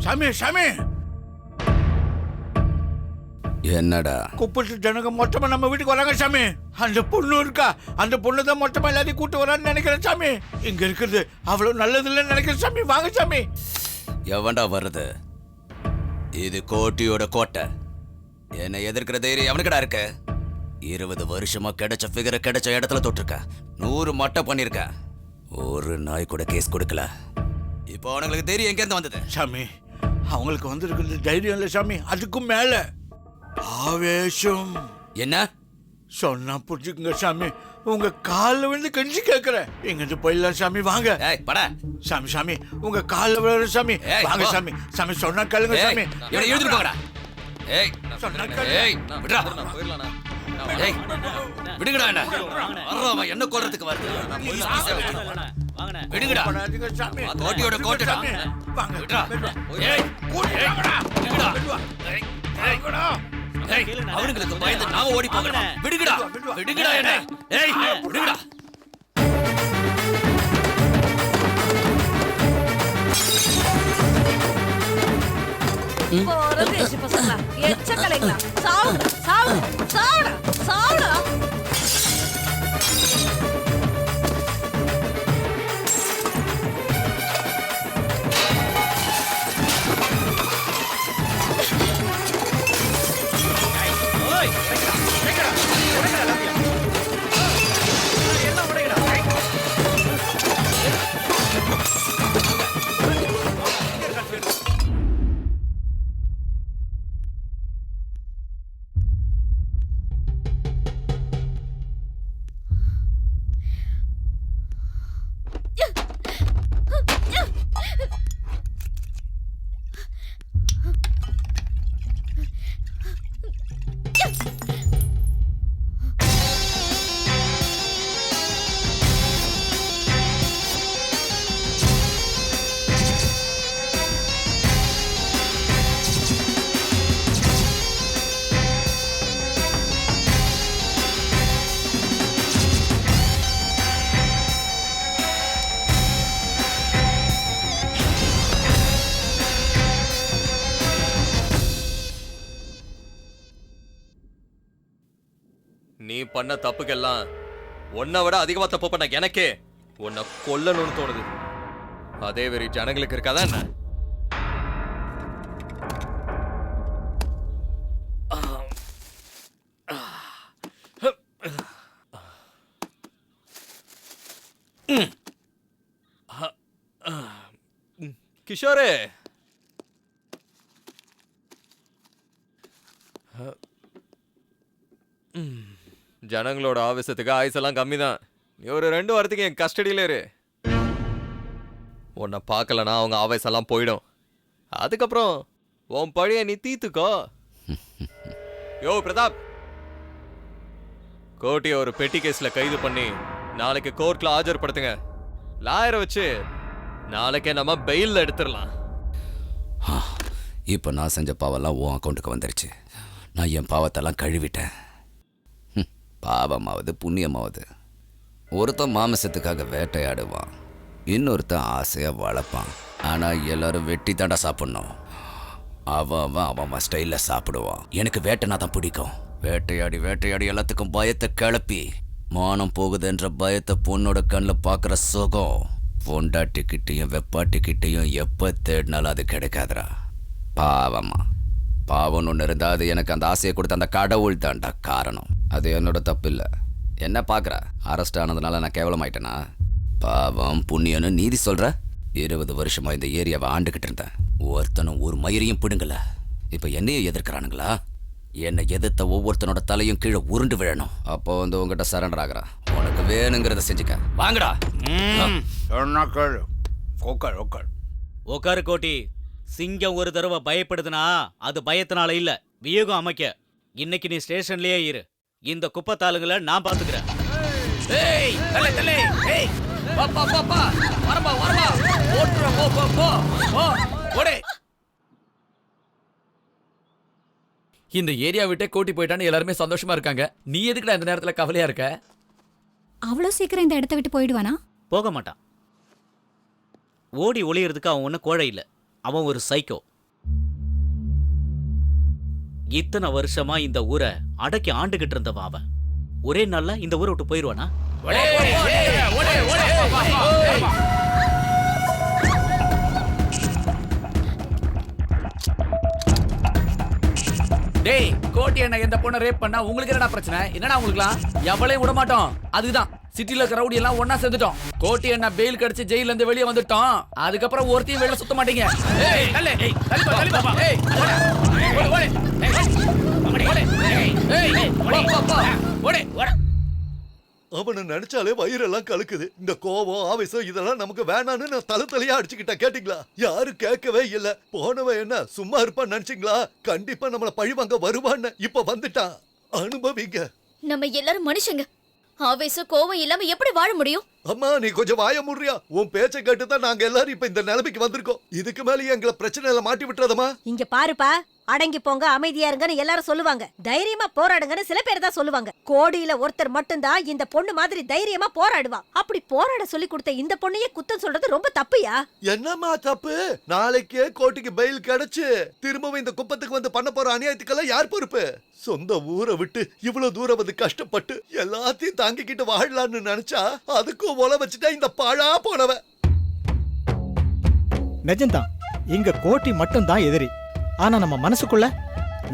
சாமி சாமி, என்னடா கூப்பிட்டு ஜனங்க மொத்தமா நம்ம வீட்டுக்கு வராங்க சாமி. அந்த பொண்ணு இருக்கா, அந்த பொண்ணு தான் மொத்தமா எல்லாத்தையும் கூட்டு வரான்னு நினைக்கிறேன் சாமி. இங்க இருக்கிறது அவ்வளவு நல்லது இல்லைன்னு நினைக்கிறேன் சாமி. வாங்க சாமி. எவன்டா வருது? இது கோட்டியோட கோட்டை. என்னை எதிர்க்கிற தைரியம் எவனுக்கடா இருக்கு? 20 வருஷமா கிடைச்ச ஃபிகரை கிடைச்ச இடத்துல தொட்டிருக்க. 100 மட்டை பண்ணிருக்க. ஒரு நாய் கூட கேஸ் கொடுக்கல. இப்போ அவனுங்களுக்கு தைரியம் எங்க இருந்து வந்தது? சாமி, அவங்களுக்கு வந்திருக்கிறது தைரியம் இல்லை சாமி, அதுக்கும் மேல ஆவேசம். என்ன சொன்னா புரிஞ்சுக்குங்க சாமி, உங்க காலில் விழுந்து கெஞ்சி கேட்கிறேன். எங்கிருந்து போயிடலாம் சாமி, வாங்க. சாமி சாமி, உங்க காலில் விழுற சாமி, வாங்க சாமி. சாமி சொன்னா கேளுங்க சாமி. இவனை எழுதிட்டு போங்கடா. ஏய் சொன்னா ஏய் விடுடா. ஏய் விடுங்கடா. என்ன அவன் என்ன கொல்றதுக்கு வருது? விடுங்கடா. கோட்டியோட கோட்டடா. வாங்க விடுடா. ஏய் கூட்டிடுங்கடா. விடுங்கடா. ஏய் அவனுங்களுக்கு பயந்து நாம ஓடி போகணும். விடுங்கடா. விடுங்கடா என்ன? ஏய் விடுங்கடா. போற தேசி பசங்களா, எச்சக்கலைங்களா, சாவுடா, சாவுடா, சாவுடா, சாவுடா. நீ பண்ண தப்புக்கெல்லாம் உன்னை விட அதிகமா தப்பு பண்ண எனக்கே உன்னை கொல்லணும்னு தோணுது. அதே வெறி ஜனங்களுக்கு இருக்காதா என்ன? கிஷோரே, ஜனங்களோட ஆவேசத்துக்கு ஆயுசெல்லாம் கம்மி தான். நீ ஒரு 2 வாரத்துக்கு என் கஸ்டடியில இரு. உன்னை பார்க்கலனா அவங்க ஆவேசெல்லாம் போயிடும். அதுக்கப்புறம் உன் பழைய நீ தீத்துக்கோ. யோ பிரதாப், கோட்டியை ஒரு பெட்டி கேஸ்ல கைது பண்ணி நாளைக்கு கோர்ட்ல ஆஜர்படுத்துங்க. லாயரை வச்சு நாளைக்கே நம்ம பெயில்ல எடுத்துடலாம். இப்போ நான் செஞ்ச பாவெல்லாம் உன் அக்கௌண்ட்டுக்கு வந்துருச்சு. நான் என் பாவத்தெல்லாம் கழுவிட்டேன். பாவமாவது புண்ணியமாவது. ஒருத்தன் மாமிசத்துக்காக வேட்டையாடுவான், இன்னொருத்தன் ஆசையா வளர்ப்பான். ஆனா எல்லாரும் வெட்டி தாண்டா சாப்பிடணும். அவன் ஸ்டைல்ல சாப்பிடுவான். எனக்கு வேட்டைனா தான் பிடிக்கும். வேட்டையாடி வேட்டையாடி எல்லாத்துக்கும் பயத்தை கிளப்பி மானம் போகுதுன்ற பயத்தை பொண்ணோட கண்ணில் பார்க்குற சுகம் பொண்டாட்டிக்கிட்டையும் வெப்பாட்டிக்கிட்டையும் எப்போ தேடினாலும் அது கிடைக்காதுரா. பாவமா, பாவம்னு ஒன்று இருந்தால் அது எனக்கு அந்த ஆசையை கொடுத்த அந்த கடவுள் தாண்டா காரணம். அது என்னோட தப்பு இல்லை. என்ன பார்க்குற, அரெஸ்ட் ஆனதுனால நான் கேவலமாயிட்டேனா? பாவம் புண்ணியன்னு நீதி சொல்கிற. 20 வருஷமா இந்த ஏரியாவை ஆண்டுகிட்டு இருந்தேன். ஒருத்தனும் ஒரு மயிரையும் பிடுங்கல. இப்போ என்னையும் எதிர்க்கிறானுங்களா? என்னை எதிர்த்த ஒவ்வொருத்தனோட தலையும் கீழே உருண்டு விழணும். அப்போ வந்து உங்ககிட்ட சரண்டர் ஆகிறான். உனக்கு வேணுங்கிறத செஞ்சுக்க. வாங்கடா. உக்காரு கோட்டி. சிங்கம் ஒரு தடவை பயப்படுதுனா அது பயத்தினால இல்ல, வியூகம் அமைக்க. இன்னைக்கு நீ ஸ்டேஷன்லயே இரு. இந்த குப்பத்தாளுங்களை நான் பாத்துக்கிறேன். இந்த ஏரியா விட்டே கோட்டி போயிட்டான்னு எல்லாருமே சந்தோஷமா இருக்காங்க. நீ எதுக்குடா இந்த நேரத்துல கவலையா இருக்க? அவ்வளோ சீக்கிரம் இந்த இடத்த விட்டு போயிடுவானா? போக மாட்டான். ஓடி ஒளியறதுக்கு அவன் ஒன்னும் கோழை இல்ல, அவன் ஒரு சைக்கோ. இத்தனை வருஷமா இந்த ஊரை அடக்கி ஆண்டுகிட்டு இருந்தவன் அவன். ஒரே நாள்ல இந்த ஊரை விட்டு போயிடுவானா? டேய் கோட்டி அண்ணா எந்த பொண்ணை ரேப் பண்ணா உங்களுக்கு என்னடா பிரச்சனை? என்னடா உங்களுக்குலாம்? எவளையும் விட மாட்டோம். அதுதான் சிட்டில இருக்கிற ரவுடி எல்லாம் ஒண்ணா சேர்ந்துட்டோம். கோட்டி அண்ணா பெயில் கிடைச்சு ஜெயில இருந்து வெளியே வந்துட்டோம். அதுக்கப்புறம் ஒருத்தையும் வெளில சுத்த மாட்டீங்க. ஏய் தள்ளு, ஏய் தள்ளு பா. ஏய் ஓடு ஓடு. ஏய் அவனை நினைச்சாலே வயிறெல்லாம் கலக்குது. இந்த கோபம் ஆவேசம் இதெல்லாம் நமக்கு வேணான்னு நான் தலையா அடிச்சுக்கிட்டேன். கேட்டீங்களா? யாரும் கேட்கவே இல்ல. போனவன் என்ன சும்மா இருப்பான்னு நினைச்சீங்களா? கண்டிப்பா நம்மள பழிவாங்க வருவான்னு. இப்ப வந்துட்டான். அனுபவிங்க. நம்ம எல்லாரும் மனுஷங்க. ஆவேசம் கோவம் இல்லாம எப்படி வாழ முடியும்? அம்மா நீ கொஞ்சம் வாய முடுறியா? உன் பேச்சை கேட்டுதான் நாங்க எல்லாரும் இப்ப இந்த நிலைமைக்கு வந்திருக்கோம். இதுக்கு மேல எங்களை பிரச்சனையில மாட்டி விட்டுறதமா? இங்க பாருப்பா, அடங்கி போங்க, அமைதியா இருங்கன்னு எல்லாரும் சொல்லுவாங்க. தைரியமா போராடுங்கன்னு சில பேர் தான் சொல்லுவாங்க. கோடியில ஒருத்தர் மட்டும்தான் இந்த பொண்ணு மாதிரி தைரியமா போராடுவா. அப்படி போராட சொல்லி கொடுத்த இந்த பொண்ணையே குத்தம் சொல்றது ரொம்ப தப்புயா? என்னம்மா தப்பு? நாளைக்கே கோர்ட்டுக்கு பெயில் கிடைச்சு திரும்பவும் இந்த குப்பத்துக்கு வந்து பண்ண போற அநியாயத்துக்கெல்லாம் யார் பொறுப்பு? சொந்த ஊரை விட்டு இவ்வளவு தூரம் வந்து கஷ்டப்பட்டு எல்லாத்தையும் தாங்கிக்கிட்டு வாழலாம்னு நினைச்சா அதுக்கும் ஒல வச்சுட்டா இந்த பாழா போனவ. நிஜம்தான், இங்க கோட்டி மட்டும்தான் எதிரி. ஆனா நம்ம மனசுக்குள்ள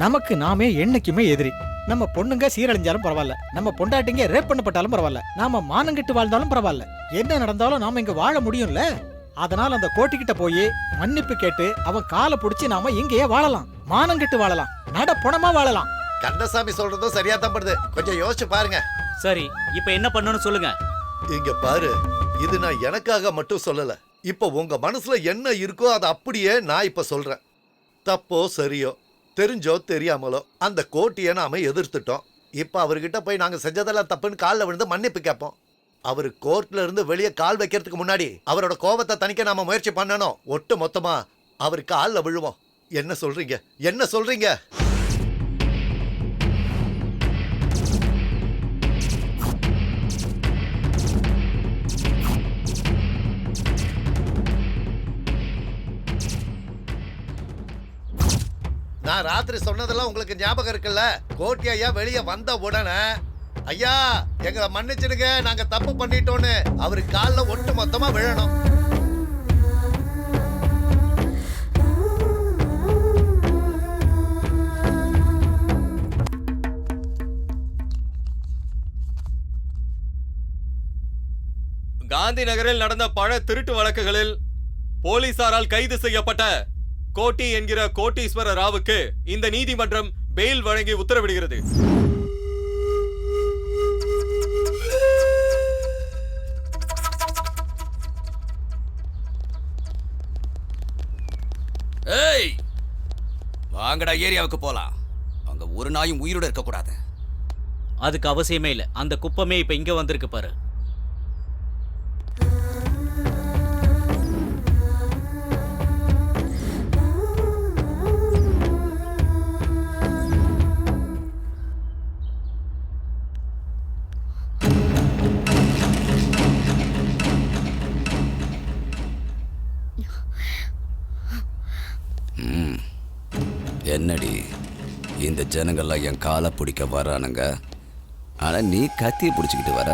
நமக்கு நாமே என்னைக்குமே எதிரி. நம்ம பொண்ணுங்க சீரழிஞ்சாலும் பரவாயில்ல, நம்ம பொண்டாட்டிங்க ரேப் பண்ணப்பட்டாலும் பரவாயில்ல, நாம மானங்கிட்டு வாழ்ந்தாலும் பரவாயில்ல, என்ன நடந்தாலும் நாம இங்க வாழ முடியும்ல. அதனால அந்த கோட்டிக்கிட்ட போய் மன்னிப்பு கேட்டு அவன் காலை பிடிச்சி நாம இங்கேயே வாழலாம், மானங்கிட்டு வாழலாம், நட பொணமா வாழலாம். கந்தசாமி சொல்றதும் சரியா தான் படுது. கொஞ்சம் யோசிச்சு பாருங்க. சரி இப்ப என்ன பண்ணணும்னு சொல்லுங்க. இங்க பாரு, இது நான் எனக்காக மட்டும் சொல்லல. இப்ப உங்க மனசுல என்ன இருக்கோ அதை அப்படியே நான் இப்ப சொல்றேன். தப்போ சரியோ, தெரிஞ்சோ தெரியாமலோ அந்த கோட்டியை நாம எதிர்த்துட்டோம். இப்ப அவர்கிட்ட போய் நாங்க செஞ்சதெல்லாம் தப்புன்னு காலில் விழுந்து மன்னிப்பு கேட்போம். அவரு கோர்ட்ல இருந்து வெளியே கால் வைக்கிறதுக்கு முன்னாடி அவரோட கோபத்தை தணிக்க நாம முயற்சி பண்ணணும். ஒட்டு மொத்தமா அவர் காலில் விழுவோம். என்ன சொல்றீங்க? என்ன சொல்றீங்க? நான் ராத்திரி சொன்னதெல்லாம் உங்களுக்கு ஞாபகம் இருக்குல்ல? கோட்டி ஐயா வெளியே வந்த உடனே ஐயா எங்களை மன்னிச்சிடுங்க, நாங்க தப்பு பண்ணிட்டோன்னு அவரு காலில் ஒட்டு மொத்தமா விழணும். காந்தி நகரில் நடந்த பல திருட்டு வழக்குகளில் போலீசாரால் கைது செய்யப்பட்ட கோட்டி என்கிற கோட்டீஸ்வர ராவுக்கு இந்த நீதிமன்றம் பெயில் வழங்கி உத்தரவிடுகிறது. ஏய் வாங்கடா ஏரியாவுக்கு போலாம். அங்க ஒரு நாயும் உயிரோட இருக்க கூடாது. அதுக்கு அவசியமே இல்ல. அந்த குப்பமே இப்ப இங்க வந்திருக்கு பாரு. என்னடி இந்த ஜனங்கள்லாம் என் காலை பிடிக்க வரானுங்க, ஆனா நீ கத்தியை பிடிச்சிக்கிட்டு வர.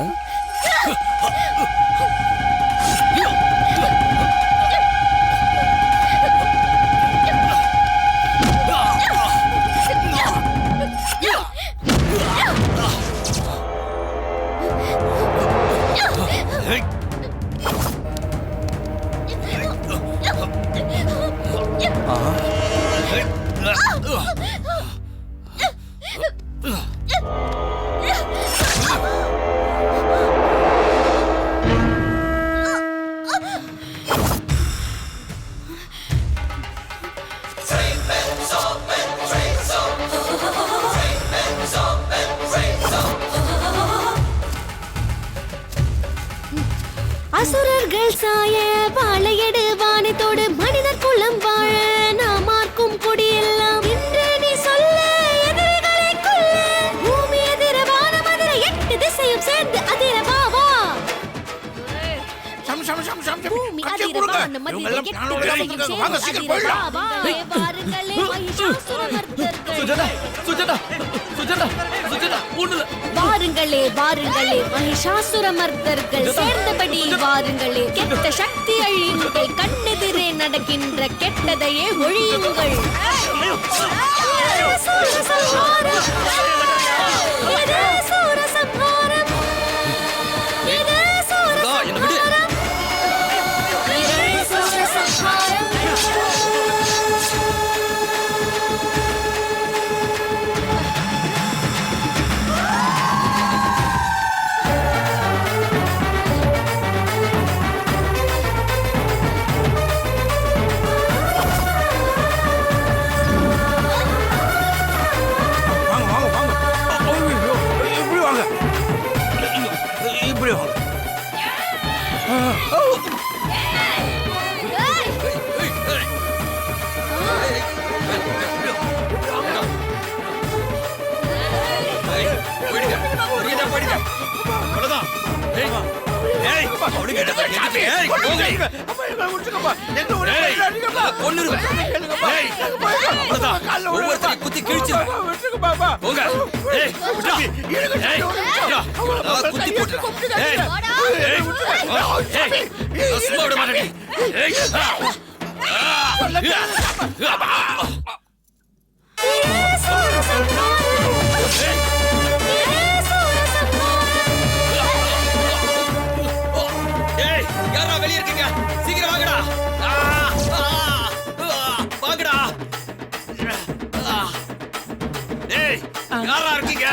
அசுரர்கள் சாய வாழையடு வானத்தோடு மனிதர் குலம் வாழ நாமார்க்கும் குடியெல்லாம் இன்று நீ சொல்ல எதிரிகளை கொல்ல பூமி எதிர வானம் அதிர எட்டு திசையும் சேர்ந்து அதிர வா சம் சம் சம் சம் சம் பூமி கட்சி அதிர கொடுங்க. வானம் அதிர இவங்க எல்லாம் எட்டு பிளானோட திசையும் வந்திருக்காங்க. வாங்க சேர்ந்து சீக்கிரம் அதிர போயிடலாம். வாருங்களே மகிஷாசுர மர்த்தர்கள் சுஜாதா சுஜாதா சுஜாதா சுஜாதா ஒண்ணுல வாருங்கள் வாருங்களே வாருங்களே மகிஷாசுரமர்தர்கள் சேர்ந்தபடி வாருங்களே கெட்ட சக்தி அழியுங்கள் கண்ணெதிரே நடக்கின்ற கெட்டதையே ஒழியுங்கள் சூரசம்ஹாரம். இது சூரசம்ஹாரம். இது சூரசம்ஹாரம். இது சூரசம்ஹாரம். வாங்க வாங்க வாங்க ஐயோ, இப்படி வாங்க இப்படி வாங்க குத்தி கிழிச்சு குத்தி யாரா வெளிய இருக்கீங்க? சீக்கிரம் வாங்கடா. வாங்கடா. டேய், யாரா இருக்கீங்க?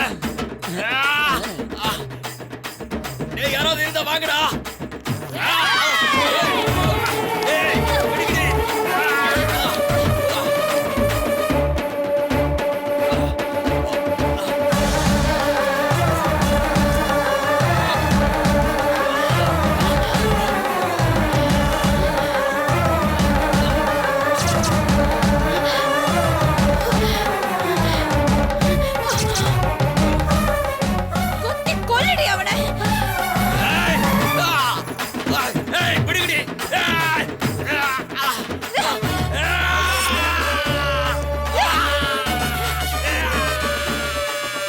டேய், யாராவது இருந்தா வாங்கடா. டேய், பிடிக்குது. குத்தி கொல்லுடி அவனை. ஏய், பிடிக்குது.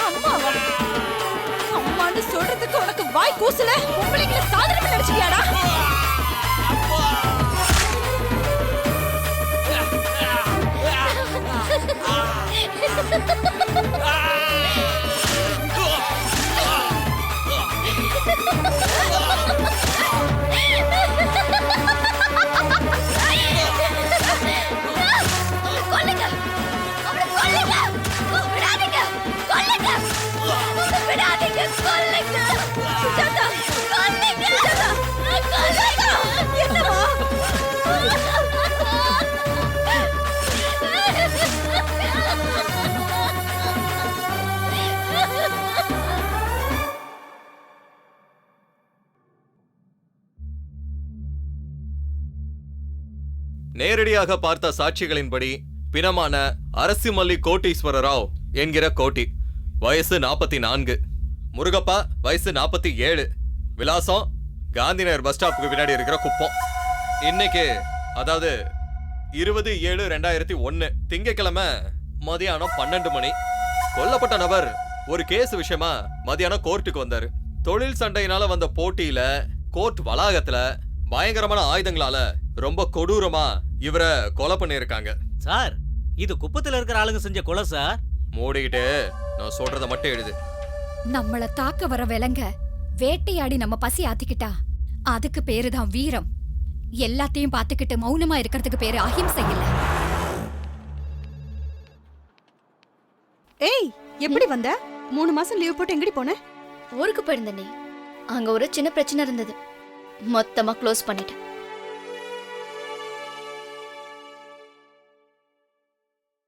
அம்மாவா? அம்மான்னு சொல்றதுக்கு உனக்கு வாய் கூசல? பொம்பளைங்களை சாதனை நினைச்சிட்டியாடா? கொல்லுங்க அவனை கொல்லுங்க விடாதீங்க கொல்லுங்க விடாதீங்க கொல்லுங்க சுஜாதா கொல்லுங்க சுஜாதா கொல்லுங்க என்னம்மா? நேரடியாக பார்த்த சாட்சிகளின்படி பிணமான அரசிமல்லி கோட்டீஸ்வர ராவ் என்கிற கோட்டி, வயசு 44, முருகப்பா வயசு 47, விலாசம் காந்திநகர் பஸ் ஸ்டாப்புக்கு பின்னாடி இருக்கிற குப்பம். இன்னைக்கு அதாவது 20/7/2001 திங்கட்கிழமை மதியானம் 12 மணி கொல்லப்பட்ட நபர் ஒரு கேஸ் விஷயமா மதியானம் கோர்ட்டுக்கு வந்தாரு. தொழில் சண்டையினால வந்த போட்டியில கோர்ட் வளாகத்துல பயங்கரமான ஆயுதங்களால ரொம்ப கொடூரமா இவரை கொலை பண்ணிருக்காங்க. சார், இது குப்பத்துல இருக்கிற ஆளுங்க செஞ்ச கொலை சார். மூடிக்கிட்டு நான் சொல்றத மட்டும் எழுது. நம்மள தாக்க வர விலங்க வேட்டையாடி நம்ம பசி ஆத்திக்கிட்டா அதுக்கு பேருதான் வீரம். எல்லாத்தையும் பார்த்துக்கிட்டு மௌனமா இருக்கிறதுக்கு பேரு அஹிம்சை இல்ல. ஏய், எப்படி வந்த? 3 மாசம் லீவ் போட்டு எங்கடி போன? ஊருக்கு போயிருந்தேனே, அங்க ஒரு சின்ன பிரச்சனை இருந்தது, மொத்தமா க்ளோஸ் பண்ணிட்டேன்.